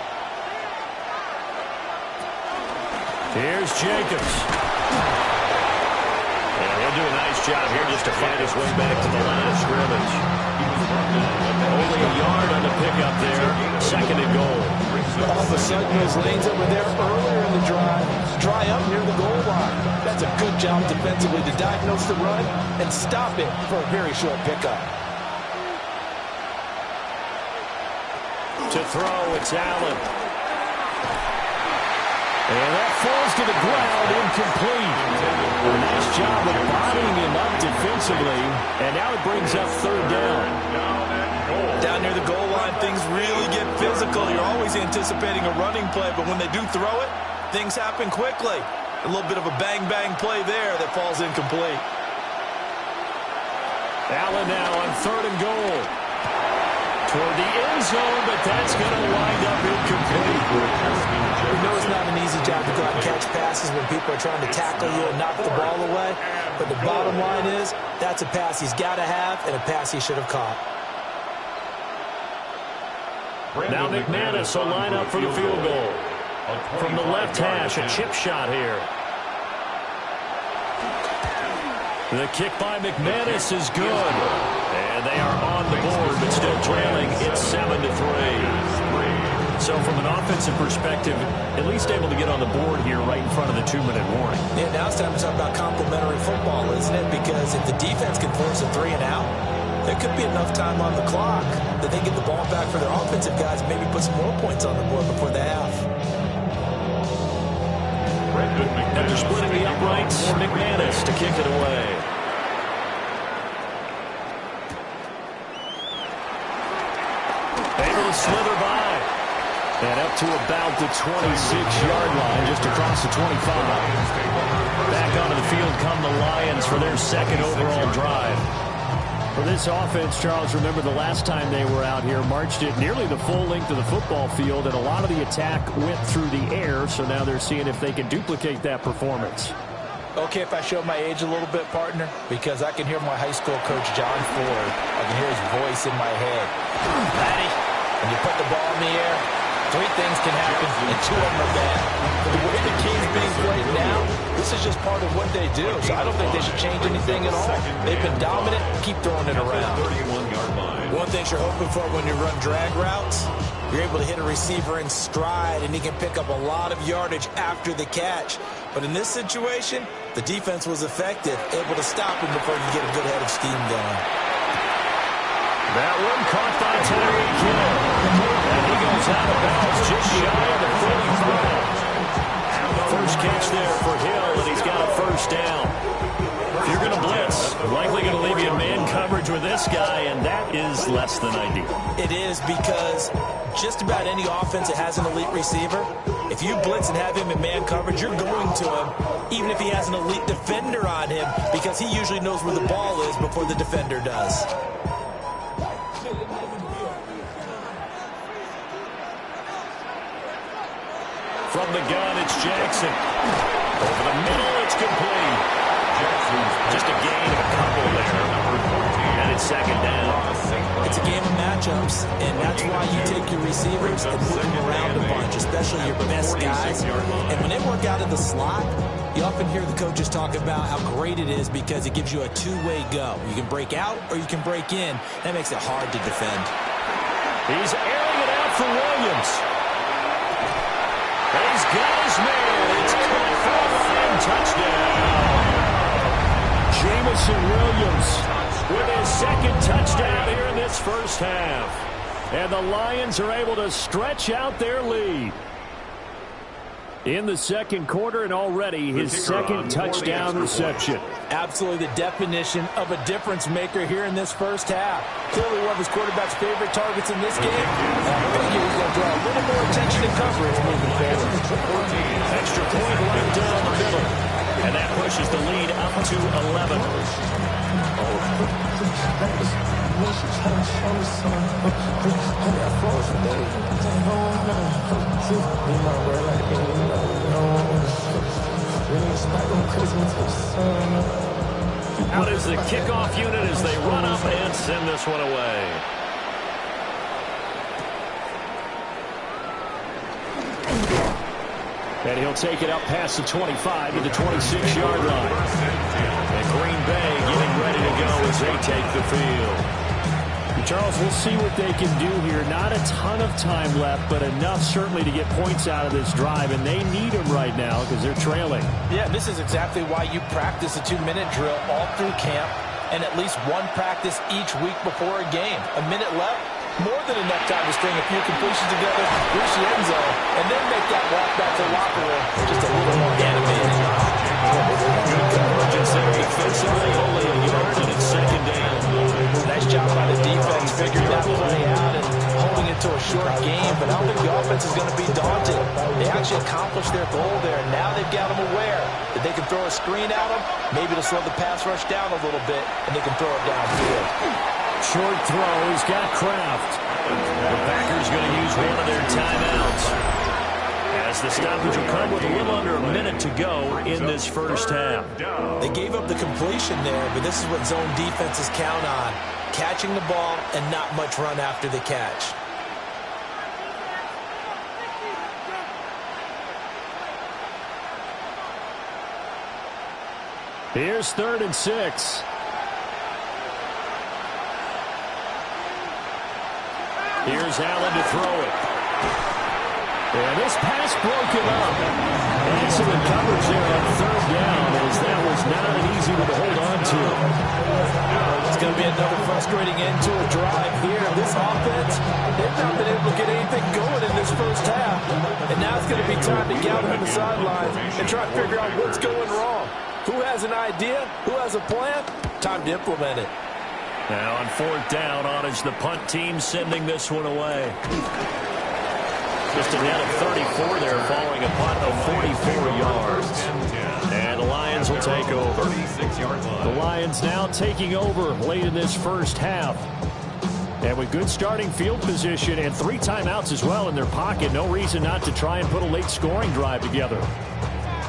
Speaker 4: Here's Jacobs. And he'll do a nice job here just to find his way back to the line of scrimmage. Only a yard on the pickup there. 2nd and goal.
Speaker 5: All of a sudden, those lanes that were there earlier in the drive dry up near the goal line. That's a good job defensively to diagnose the run and stop it for a very short pickup.
Speaker 4: To throw, it's Allen. And that falls to the ground, incomplete. A nice job of bodying him up defensively. And now it brings up 3rd down.
Speaker 5: Down near the goal line, things really get physical. You're always anticipating a running play, but when they do throw it, things happen quickly. A little bit of a bang-bang play there that falls incomplete.
Speaker 4: Allen now on 3rd and goal. Toward the end zone, but that's going to wind up incomplete.
Speaker 5: You know it's not an easy job to go out and catch passes when people are trying to tackle you and knock the ball away. But the bottom line is, that's a pass he's got to have and a pass he should have caught.
Speaker 4: Now McManus will line up for the field goal. From the left hash, a chip shot here. The kick by McManus is good. And they are on the board, but still trailing. It's 7-3. So from an offensive perspective, at least able to get on the board here right in front of the 2-minute warning.
Speaker 5: Yeah, now it's time to talk about complementary football, isn't it? Because if the defense can force a 3 and out, there could be enough time on the clock that they get the ball back for their offensive guys and maybe put some more points on the board before the half.
Speaker 4: After splitting the uprights, McManus to kick it away. Able to slither by. And up to about the 26-yard line, just across the 25. Back onto the field come the Lions for their second overall drive. For this offense, Charles, remember the last time they were out here, marched it nearly the full length of the football field, and a lot of the attack went through the air, so now they're seeing if they can duplicate that performance.
Speaker 5: Okay, if I show my age a little bit, partner, because I can hear my high school coach, John Ford. I can hear his voice in my head. Laddie, when you put the ball in the air, 3 things can happen, and 2 of them are bad. But the way the game's being played now, this is just part of what they do. So I don't think they should change anything at all. They've been dominant. Keep throwing it around. One thing you're hoping for when you run drag routes, you're able to hit a receiver in stride, and he can pick up a lot of yardage after the catch. But in this situation, the defense was effective, able to stop him before you get a good head of steam going.
Speaker 4: That one caught by Tyreek Hill. And he goes out of bounds just shy of the 45. First catch there for Hill, and he's got a first down. If you're going to blitz, likely going to leave you in man coverage with this guy, and that is less than ideal.
Speaker 5: It is, because just about any offense that has an elite receiver, if you blitz and have him in man coverage, you're going to him, even if he has an elite defender on him, because he usually knows where the ball is before the defender does.
Speaker 4: From the gun, it's Jackson. Over the middle, it's complete. Just a gain of a couple there. And it's second down.
Speaker 5: It's a game of matchups, and that's why you take your receivers and move them around a bunch, especially your best guys. And when they work out of the slot, you often hear the coaches talk about how great it is because it gives you a 2-way go. You can break out or you can break in. That makes it hard to defend.
Speaker 4: He's airing it out for Williams. He's got his man. It's caught for a Lion touchdown. Jameson Williams with his second touchdown here in this first half. And the Lions are able to stretch out their lead in the second quarter, and already his second touchdown reception.
Speaker 5: Absolutely the definition of a difference maker here in this first half. Clearly one of his quarterback's favorite targets in this game. And I figure he's going to draw a little more attention and coverage moving forward.
Speaker 4: Extra point right down the middle. And that pushes the lead up to 11. Out is the kickoff unit as they run up and send this one away. And he'll take it up past the 25 to the 26-yard line. And Green Bay getting ready to go as they take the field. Charles, we'll see what they can do here. Not a ton of time left, but enough certainly to get points out of this drive, and they need them right now because they're trailing.
Speaker 5: Yeah, this is exactly why you practice a 2-minute drill all through camp and at least one practice each week before a game. A minute left, more than enough time to string a few completions together, reach the end zone, and then make that walk back to the locker room just a little more animated.
Speaker 4: Good convergence there defensively, only a yard, and it's second down.
Speaker 5: Nice job by the defense figuring that play out, and holding it to a short game, but I don't think the offense is going to be daunted. They actually accomplished their goal there, and now they've got them aware that they can throw a screen at them, maybe to slow the pass rush down a little bit, and they can throw it downfield.
Speaker 4: Short throw, he's got Kraft. The Packers going to use one of their timeouts, as the stoppage will come with a little under a minute to go in this first half.
Speaker 5: They gave up the completion there, but this is what zone defenses count on. Catching the ball and not much run after the catch.
Speaker 4: Here's 3rd and 6. Here's Allen to throw it. And this pass broken up. Excellent coverage there on 3rd down, as that was not an easy one to hold on to.
Speaker 5: It's going to be another frustrating end to a drive here. This offense, they've not been able to get anything going in this first half. And now it's going to be time to gather on the sidelines and try to figure out what's going wrong. Who has an idea? Who has a plan? Time to implement it.
Speaker 4: Now on 4th down, Honors, the punt team sending this one away. Just ahead of 34 there, following a punt of 44 yards. And the Lions will take over. The Lions now taking over late in this first half. And with good starting field position and 3 timeouts as well in their pocket, no reason not to try and put a late scoring drive together.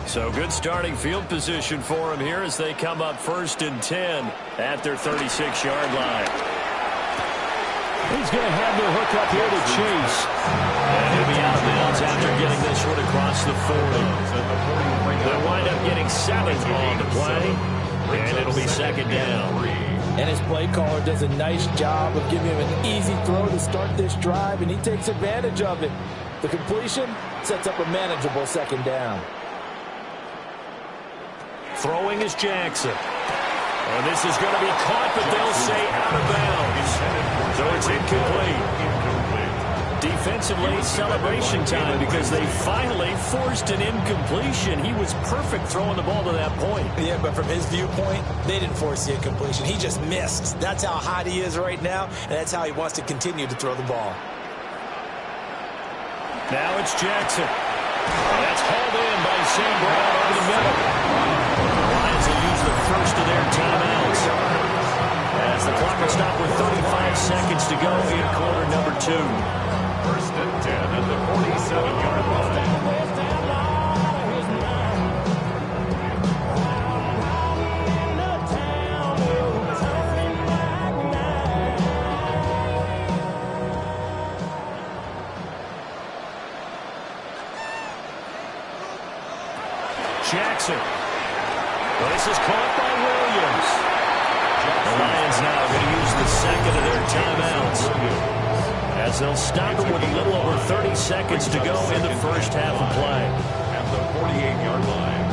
Speaker 4: So good starting field position for them here as they come up 1st and 10 at their 36-yard line. He's going to have their hook up here to Chase. And he'll be out of bounds after getting this one across the 40. They'll wind up getting 7 on the play, and it'll be 2nd down.
Speaker 5: And his play caller does a nice job of giving him an easy throw to start this drive, and he takes advantage of it. The completion sets up a manageable 2nd down.
Speaker 4: Throwing is Jackson. And this is going to be caught, but they'll say out of bounds. So it's incomplete. Defensively, celebration time because they finally forced an incompletion. He was perfect throwing the ball to that point.
Speaker 5: Yeah, but from his viewpoint, they didn't force the incompletion. He just missed. That's how hot he is right now, and that's how he wants to continue to throw the ball.
Speaker 4: Now it's Jackson. And that's hauled in by Sam Brown over the middle. The Lions will use the first of their timeouts, as the clock will stop with 35 seconds to go in quarter number 2.
Speaker 6: 1st and 10 at the 47-yard line.
Speaker 4: Jackson. Well, this is caught by Williams. The Lions now going to use the 2nd of their timeouts, as they'll stop them with a little over 30 seconds to go in the first half of play.
Speaker 6: At the 48-yard line.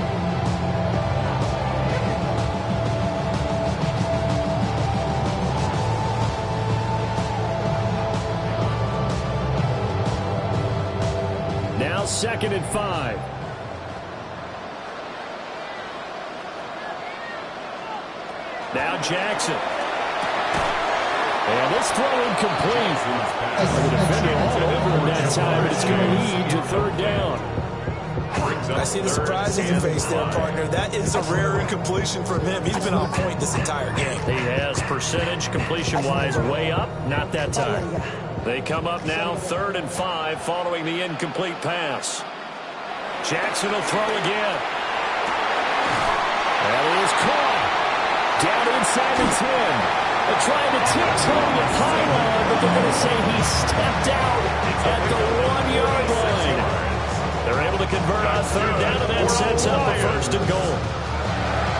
Speaker 4: Now 2nd and 5. Now Jackson. And this throw incomplete. The defender all over him that time, but it's going to lead to 3rd down.
Speaker 5: I see the surprise in your face there, partner. That is a rare incompletion from him. He's been on point this entire game.
Speaker 4: He has percentage completion-wise way up, not that time. They come up now 3rd and 5 following the incomplete pass. Jackson will throw again. That is caught. Down inside the 10. They're trying to tiptoe the pylon, but they're going to say he stepped out at the 1-yard line. They're able to convert on 3rd down, and that sets up the 1st and goal.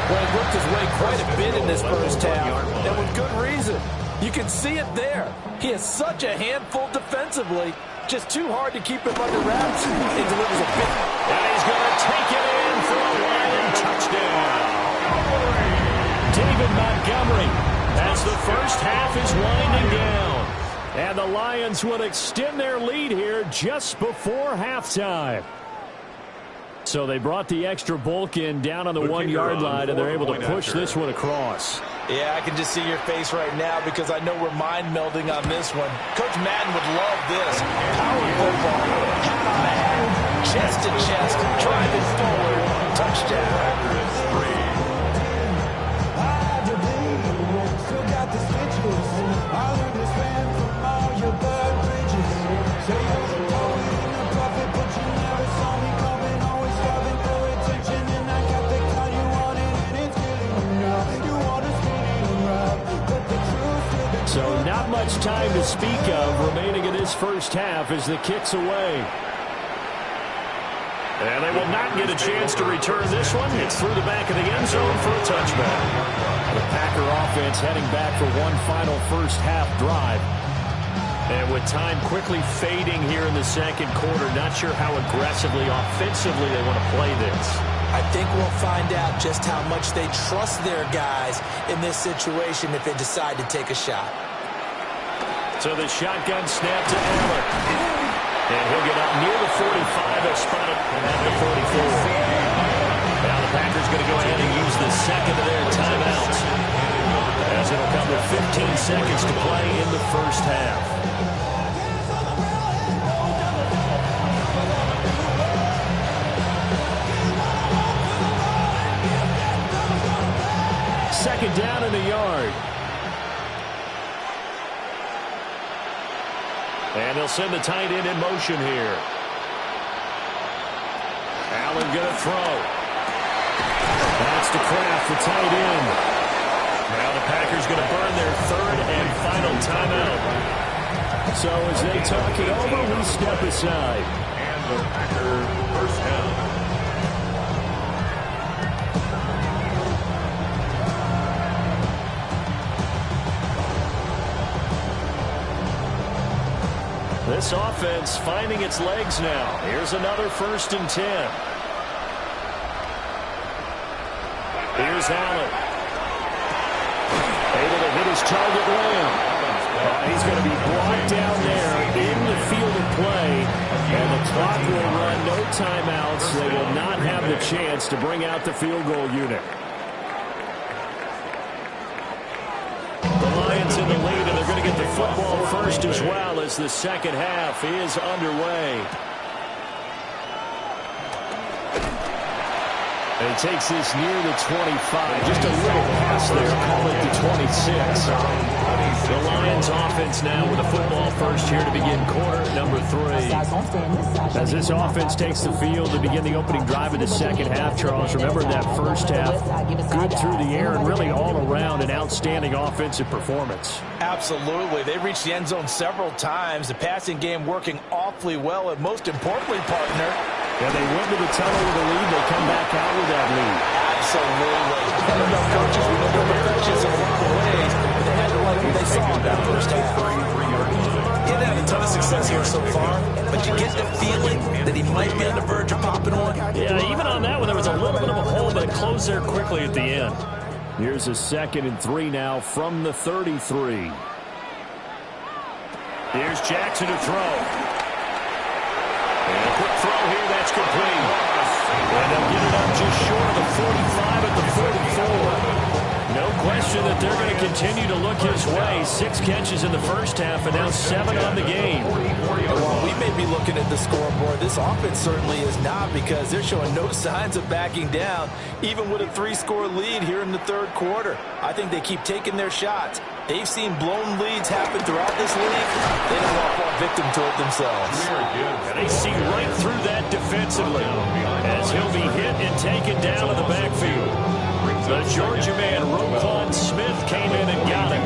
Speaker 5: Well, he worked his way quite a bit in this first half, and with good reason. You can see it there. He is such a handful defensively, just too hard to keep him under wraps. He delivers a big.
Speaker 4: And he's going to take it in for a Lion touchdown. David Montgomery, as the first half is winding down. And the Lions will extend their lead here just before halftime. So they brought the extra bulk in down on the 1-yard line, and they're able to push this one across.
Speaker 5: Yeah, I can just see your face right now because I know we're mind melding on this one. Coach Madden would love this. Power football, hat on the head, chest to chest, driving forward, touchdown.
Speaker 4: So not much time to speak of remaining in this first half as the kick's away. And they will not get a chance to return this one. It's through the back of the end zone for a touchback. The Packer offense heading back for one final first half drive. And with time quickly fading here in the second quarter, not sure how aggressively, offensively they want to play this.
Speaker 5: I think we'll find out just how much they trust their guys in this situation if they decide to take a shot.
Speaker 4: So the shotgun snap to Allen. And he'll get up near the 45. They'll spot it at the 44. Now the Packers going to go ahead and use the second of their timeouts, as it'll come with 15 seconds to play in the first half. Second down in the yard. And they'll send the tight end in motion here. Allen going to throw. That's to Kraft, the tight end. Now the Packers going to burn their third and final timeout. So as they talk it over, we step aside.
Speaker 6: And the Packer first down.
Speaker 4: This offense finding its legs now. Here's another 1st and 10. Here's Allen. Able to hit his target Lamb. He's going to be brought down there in the field of play. And the clock will run, no timeouts. They will not have the chance to bring out the field goal unit. The Lions in the lead, and they're going to get the football first as well as the second half is underway. And he takes this near the 25. Just a little pass there, call it the 26. The Lions offense now with a football first here to begin quarter number 3. As this offense takes the field to begin the opening drive of the second half, Charles, remember that first half, good through the air and really all around an outstanding offensive performance.
Speaker 5: Absolutely. They reached the end zone several times. The passing game working awfully well, and most importantly, partner,
Speaker 4: yeah, they went to the tunnel with a lead. They come back out with that lead.
Speaker 5: Absolutely. NFL coaches, we know they're perfectionists in a lot of ways, but they had to like what they saw in that first half. He hasn't had a ton of success here so far, but you get the feeling that he might be on the verge of popping one.
Speaker 4: Yeah, even on that one, there was a little bit of a hole, but it closed there quickly at the end. Here's a 2nd and 3 now from the 33. Here's Jackson to throw. And a quick throw here, that's complete. And they'll get it up just short of the 45 at the 44. No question that they're going to continue to look his way. 6 catches in the first half and now 7 on the game.
Speaker 5: While we may be looking at the scoreboard, this offense certainly is not, because they're showing no signs of backing down, even with a 3-score lead here in the third quarter. I think they keep taking their shots. They've seen blown leads happen throughout this league. They don't want to fall victim to it themselves.
Speaker 4: And they see right through that defensively as he'll be hit and taken down in the backfield. The Georgia man, Roquan Smith, came in and got him.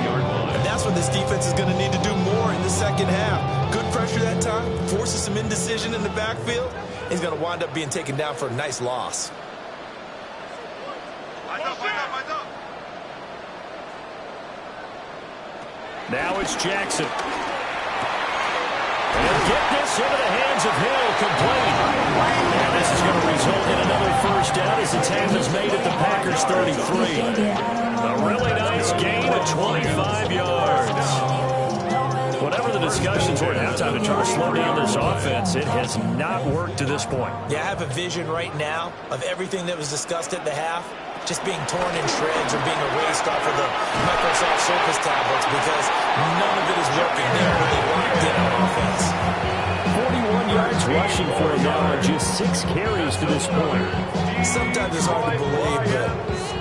Speaker 5: And that's what this defense is going to need to do more in the second half. Good pressure that time, forces some indecision in the backfield. He's going to wind up being taken down for a nice loss.
Speaker 4: Now it's Jackson. He'll get this into the hands of Hill, complete. And this is going to result in another first down as the tackle is made at the Packers 33. A really nice gain of 25 yards. whatever the discussions were at halftime to try to slow down this offense, it has not worked to this point.
Speaker 5: Yeah, I have a vision right now of everything that was discussed at the half just being torn in shreds or being erased off of the Microsoft Surface tablets because none of it is working. They're really locked in on offense.
Speaker 4: 41 yards rushing for him now on just 6 carries to this point.
Speaker 5: Sometimes it's hard to believe, but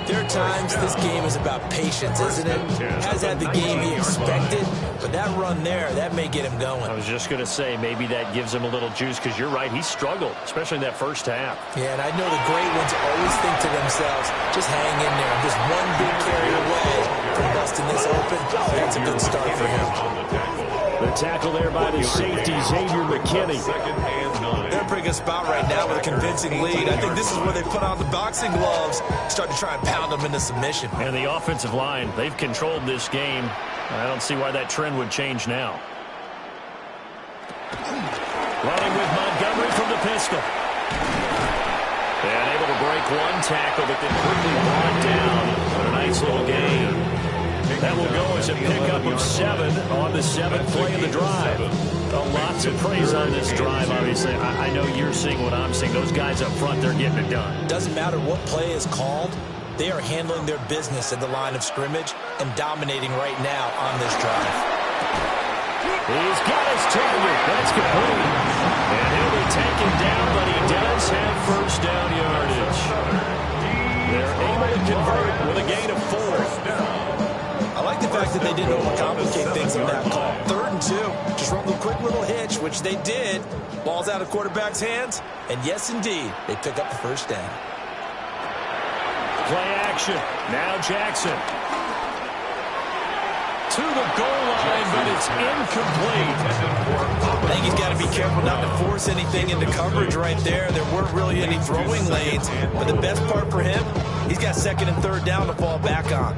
Speaker 5: there are times this game is about patience, isn't it? Has had the game he expected, but that run there, that may get him going.
Speaker 4: I was just going to say, maybe that gives him a little juice, because you're right, he struggled, especially in that first half.
Speaker 5: Yeah, and I know the great ones always think to themselves, just hang in there. I'm just one big carry away from busting this open. That's a good start for him.
Speaker 4: The tackle there by the safety, Xavier McKinney.
Speaker 5: They're in a pretty good spot right now with a convincing lead. I think this is where they put on the boxing gloves, start to try and pound them into submission.
Speaker 4: And the offensive line, they've controlled this game. I don't see why that trend would change now. Running with Montgomery from the pistol. And able to break one tackle, but then quickly brought down. A nice little gain. That will go as a pickup of 7 on the 7th play of the drive. Lots of praise on this drive, obviously. I know you're seeing what I'm seeing. Those guys up front, they're getting it done.
Speaker 5: Doesn't matter what play is called. They are handling their business at the line of scrimmage and dominating right now on this drive.
Speaker 4: He's got his target. That's complete. And he'll be taken down, but he does have first down yardage. They're able to convert with a gain of 4.
Speaker 5: I like the fact that they didn't overcomplicate things in that call. 3rd and 2. Just run the quick little hitch, which they did. Ball's out of quarterback's hands. And yes, indeed, they pick up the first down.
Speaker 4: Play action. Now Jackson. To the goal line, but it's incomplete.
Speaker 5: I think he's got to be careful not to force anything into coverage right there. There weren't really any throwing lanes. But the best part for him, he's got 2nd and 3rd down to fall back on.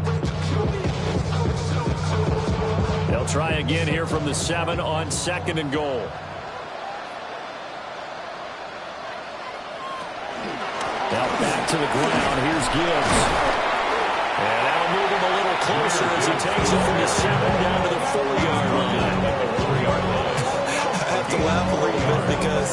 Speaker 4: They'll try again here from the 7 on 2nd and goal. Now back to the ground. Here's Gibbs. And that'll move him a little closer as he takes it from the 7 down to the 4-yard line.
Speaker 5: I have to laugh a little bit because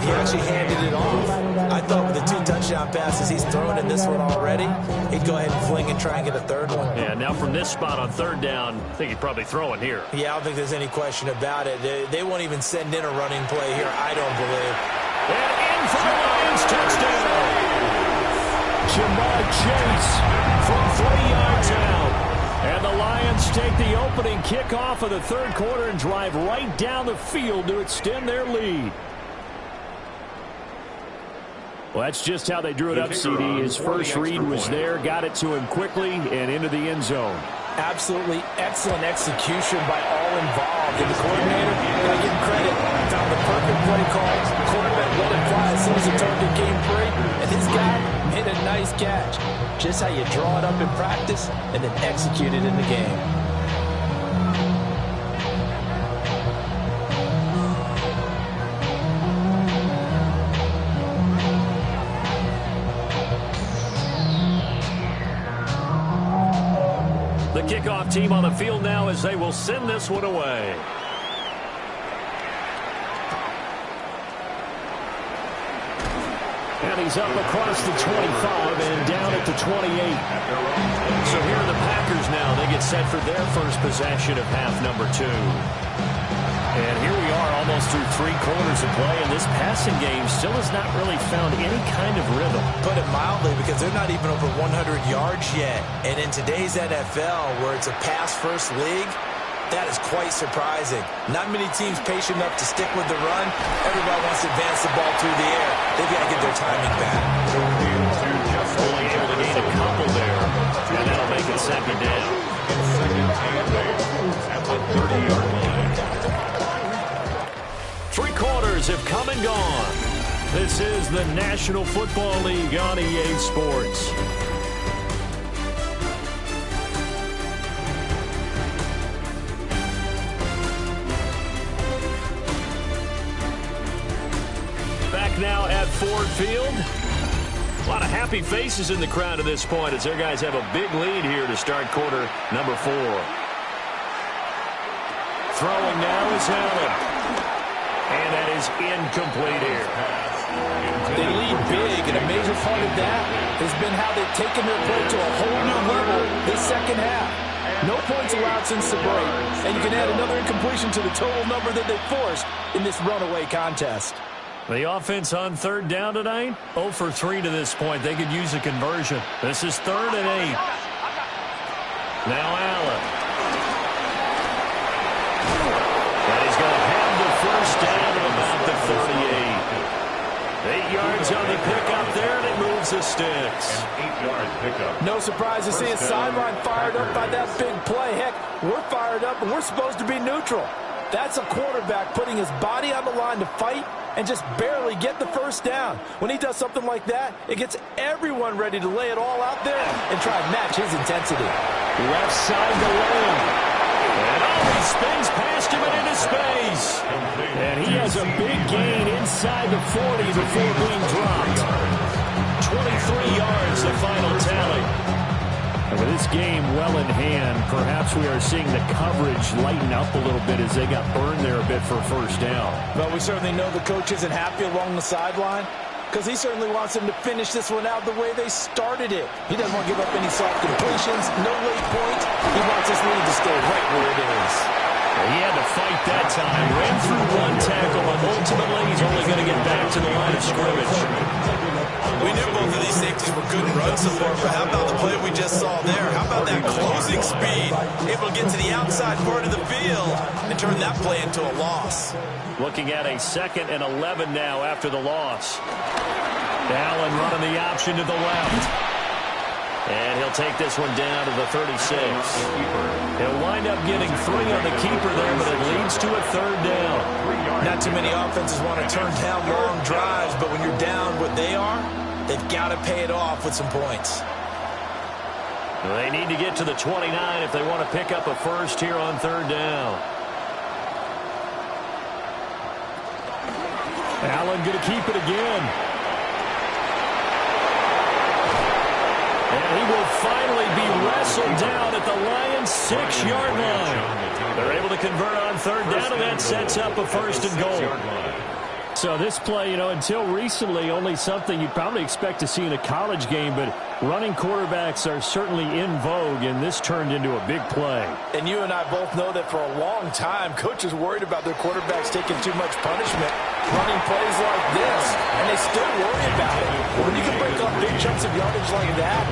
Speaker 5: he actually handed it off. I thought with the 2 touchdown passes he's thrown in this one already, he'd go ahead and fling and try and get a 3rd one.
Speaker 4: Yeah, now from this spot on 3rd down, I think he'd probably throw it here.
Speaker 5: Yeah, I don't think there's any question about it. They won't even send in a running play here, I don't believe.
Speaker 4: And in for the Lions, touchdown! Ja'Marr Chase from 3 yards out. And the Lions take the opening kickoff of the 3rd quarter and drive right down the field to extend their lead. Well, that's just how they drew it up, CD. His first read was there, got it to him quickly, and into the end zone.
Speaker 5: Absolutely excellent execution by all involved. And the coordinator, got to give him credit, found the perfect play call. Quarterback let it fly as soon as the target came free. And this guy made a nice catch. Just how you draw it up in practice and then execute it in the game.
Speaker 4: The kickoff team on the field now as they will send this one away. And he's up across the 25 and down at the 28. So here are the Packers now. They get set for their first possession of half number 2. And here we are almost through 3 quarters of play, and this passing game still has not really found any kind of rhythm.
Speaker 5: Put it mildly, because they're not even over 100 yards yet. And in today's NFL, where it's a pass-first league, that is quite surprising. Not many teams patient enough to stick with the run. Everybody wants to advance the ball through the air. They've got to get their timing back.
Speaker 4: Only able to gain a couple there, and that'll make it 2nd down.
Speaker 6: At the 30-yard line.
Speaker 4: 3 quarters have come and gone. This is the National Football League on EA Sports. Back now at Ford Field. A lot of happy faces in the crowd at this point as their guys have a big lead here to start quarter number 4. Throwing now is Allen. And that is incomplete here.
Speaker 5: They lead big, and a major part of that has been how they've taken their play to a whole new level this second half. No points allowed since the break, and you can add another incompletion to the total number that they forced in this runaway contest.
Speaker 4: The offense on third down tonight, 0 for 3 to this point. They could use a conversion. This is 3rd and 8. Now Allen. And he's going to have the first down at about the 38. 8 yards on the pickup there, and it moves the sticks.
Speaker 6: 8-yard pickup.
Speaker 5: No surprise to see a sideline fired up by that big play. Heck, we're fired up, and we're supposed to be neutral. That's a quarterback putting his body on the line to fight and just barely get the first down. When he does something like that, it gets everyone ready to lay it all out there and try to match his intensity.
Speaker 4: Left side to Lamb. And he spins past him and into space. And he has a big gain inside the 40 before being dropped. 23 yards, the final tally. And with this game well in hand, perhaps we are seeing the coverage lighten up a little bit as they got burned there a bit for a first down.
Speaker 5: Well, we certainly know the coach isn't happy along the sideline because he certainly wants them to finish this one out the way they started it. He doesn't want to give up any soft completions, no late points. He wants his lead to stay right where it is.
Speaker 4: He had to fight that time. Ran through one tackle, but ultimately he's only going to get back to the line of scrimmage.
Speaker 7: We knew both of these safeties were good in run support, but how about the play we just saw there? How about that closing speed? Able to get to the outside part of the field and turn that play into a loss.
Speaker 4: Looking at a 2nd and 11 now after the loss. Allen running the option to the left. And he'll take this one down to the 36. He'll wind up getting 3 on the keeper there, but it leads to a 3rd down.
Speaker 5: Not too many offenses want to turn down long drives, but when you're down what they are, they've got to pay it off with some points.
Speaker 4: They need to get to the 29 if they want to pick up a first here on 3rd down. Allen going to keep it again. And he will finally be wrestled down at the Lions' 6-yard line. They're able to convert on 3rd down, and that sets up a 1st and goal. So this play, until recently, only something you'd probably expect to see in a college game, but running quarterbacks are certainly in vogue, and this turned into a big play.
Speaker 5: And you and I both know that for a long time, coaches worried about their quarterbacks taking too much punishment, running plays like this, and they still worry about it. But when you can break up big chunks of yardage like that,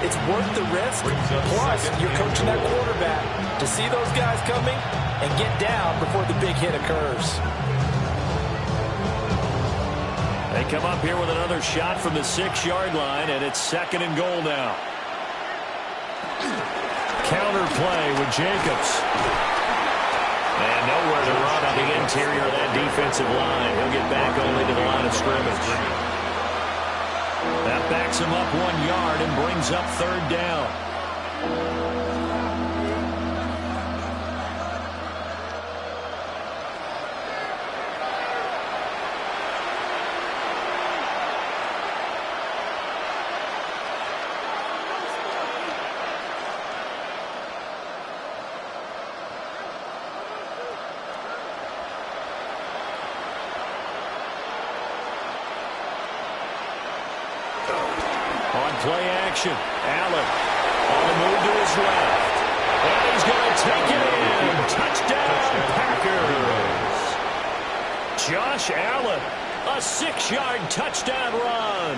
Speaker 5: it's worth the risk. Plus, you're coaching that quarterback to see those guys coming and get down before the big hit occurs.
Speaker 4: They come up here with another shot from the 6-yard line, and it's 2nd and goal now. Counter play with Jacobs. And nowhere to run on the interior of that defensive line. He'll get back only to the line of scrimmage. That backs him up 1 yard and brings up 3rd down. Play action. Allen on the move to his left. And he's going to take it in. Touchdown, Packers. Josh Allen, a 6-yard touchdown run.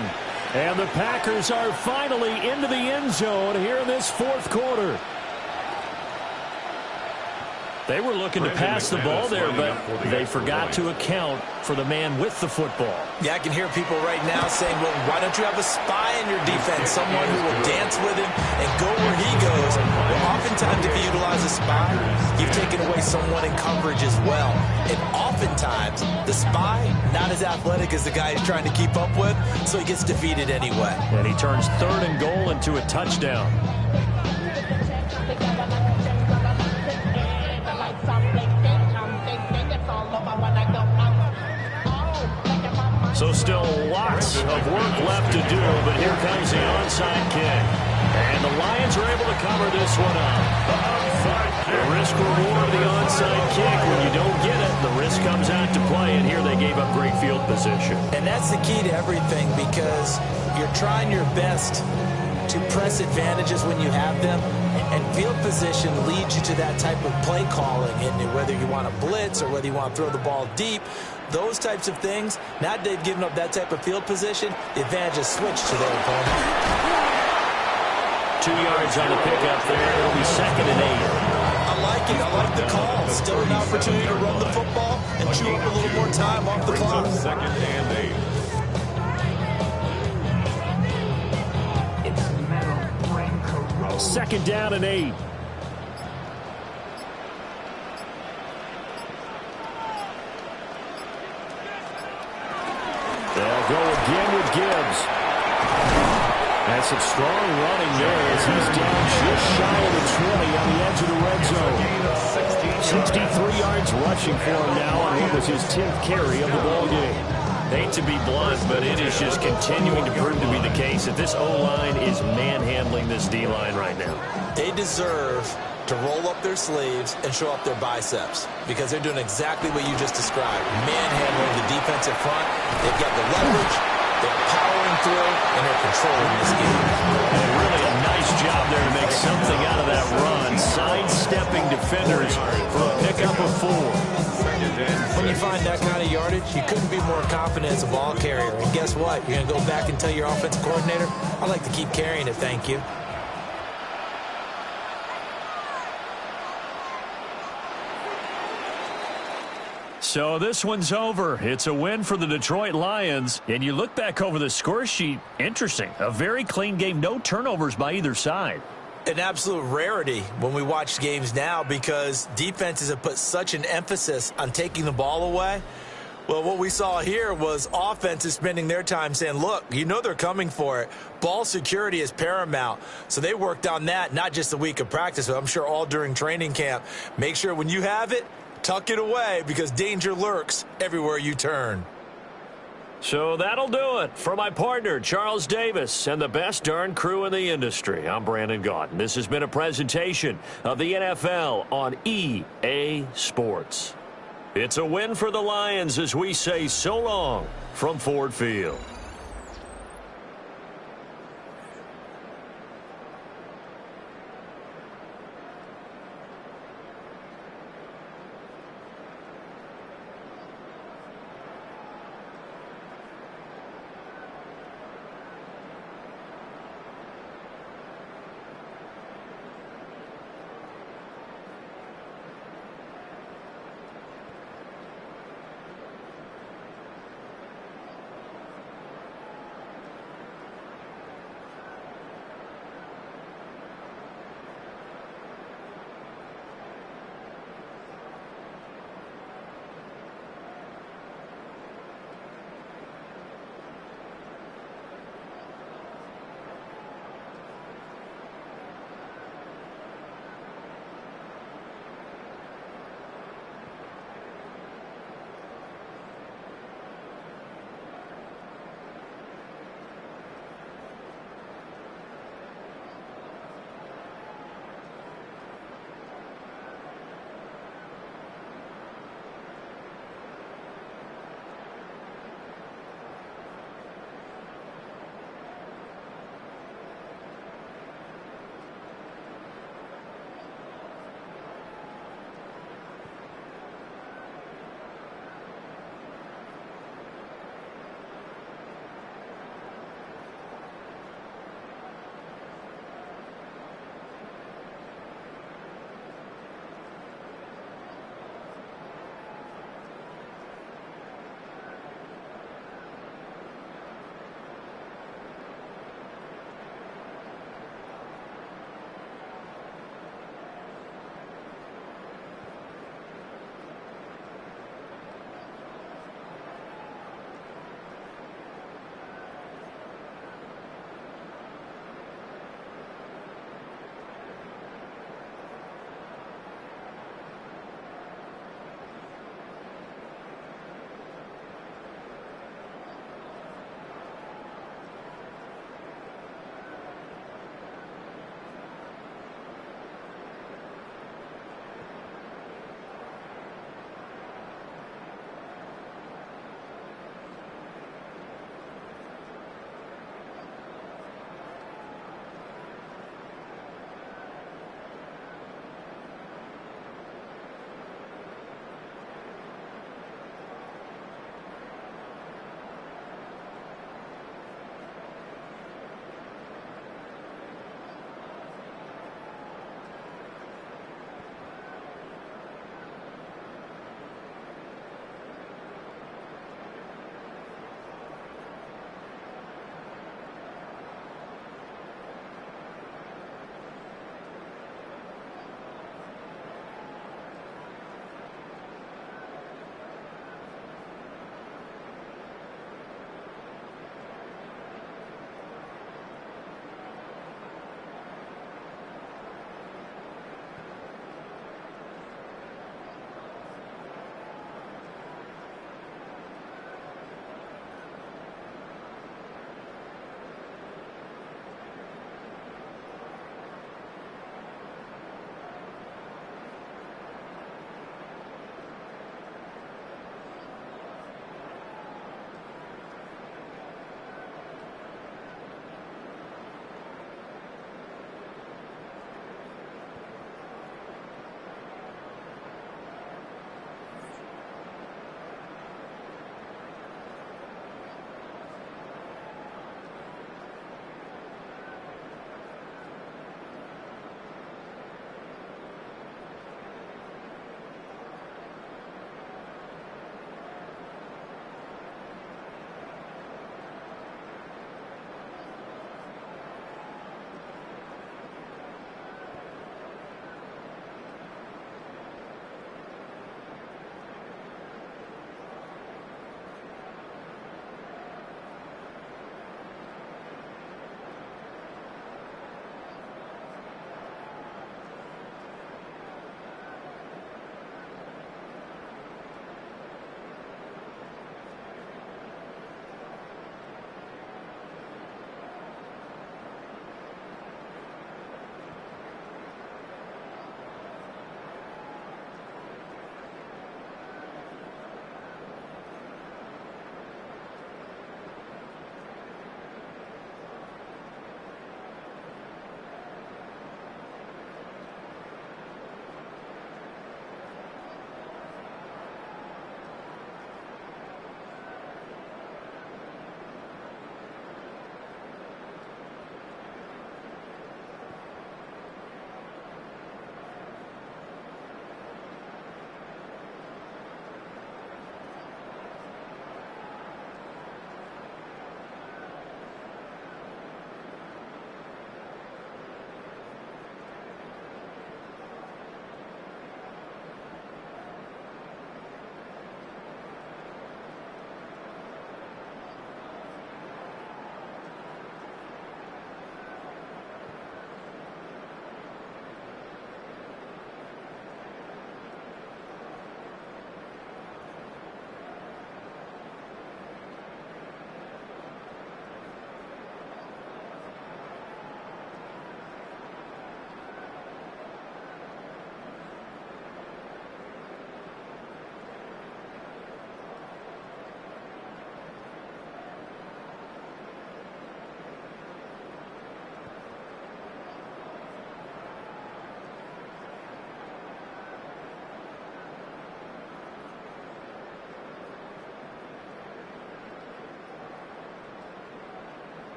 Speaker 4: And the Packers are finally into the end zone here in this 4th quarter. They were looking to pass the ball there, but they forgot to account for the man with the football.
Speaker 5: Yeah, I can hear people right now saying, well, why don't you have a spy in your defense, someone who will dance with him and go where he goes? Well, oftentimes if you utilize a spy, you've taken away someone in coverage as well. And oftentimes, the spy, not as athletic as the guy he's trying to keep up with, so he gets defeated anyway.
Speaker 4: And he turns 3rd and goal into a touchdown. So still lots of work left to do, but here comes the onside kick. And the Lions are able to cover this one up. The onside kick. The risk reward of the onside kick. When you don't get it, the risk comes out to play, and here they gave up great field position.
Speaker 5: And that's the key to everything, because you're trying your best to press advantages when you have them, and field position leads you to that type of play calling, and whether you want to blitz or whether you want to throw the ball deep, those types of things. Now they've given up that type of field position, the advantage is switched to their opponent.
Speaker 4: 2 yards on the pickup there. It'll be 2nd and 8.
Speaker 5: I like it. I like the call. Still an opportunity to run the football and chew up a little more time off the clock.
Speaker 6: 2nd and 8.
Speaker 4: Second down and 8. They'll go again with Gibbs. That's some strong running there as he's down just shy of the 20 on the edge of the red zone. 63 yards rushing for him now on what was his 10th carry of the ball game. Hate to be blunt, but it is just continuing to prove to be the case that this O-line is manhandling this D-line right now.
Speaker 5: They deserve to roll up their sleeves and show up their biceps, because they're doing exactly what you just described, manhandling the defensive front. They've got the leverage, they're powering through, and they're controlling this game.
Speaker 4: And really a nice job there to make something out of that run, sidestepping defenders for a pickup of 4.
Speaker 5: When you find that kind of yardage, you couldn't be more confident as a ball carrier. And guess what? You're going to go back and tell your offensive coordinator, I'd like to keep carrying it, thank you.
Speaker 4: So this one's over. It's a win for the Detroit Lions. And you look back over the score sheet, interesting. A very clean game, no turnovers by either side.
Speaker 5: An absolute rarity when we watch games now, because defenses have put such an emphasis on taking the ball away. Well, what we saw here was offenses spending their time saying, look, you know they're coming for it. Ball security is paramount. So they worked on that, not just a week of practice, but I'm sure all during training camp. Make sure when you have it, tuck it away, because danger lurks everywhere you turn.
Speaker 4: So that'll do it. For my partner, Charles Davis, and the best darn crew in the industry, I'm Brandon Gaudin. This has been a presentation of the NFL on EA Sports. It's a win for the Lions as we say so long from Ford Field.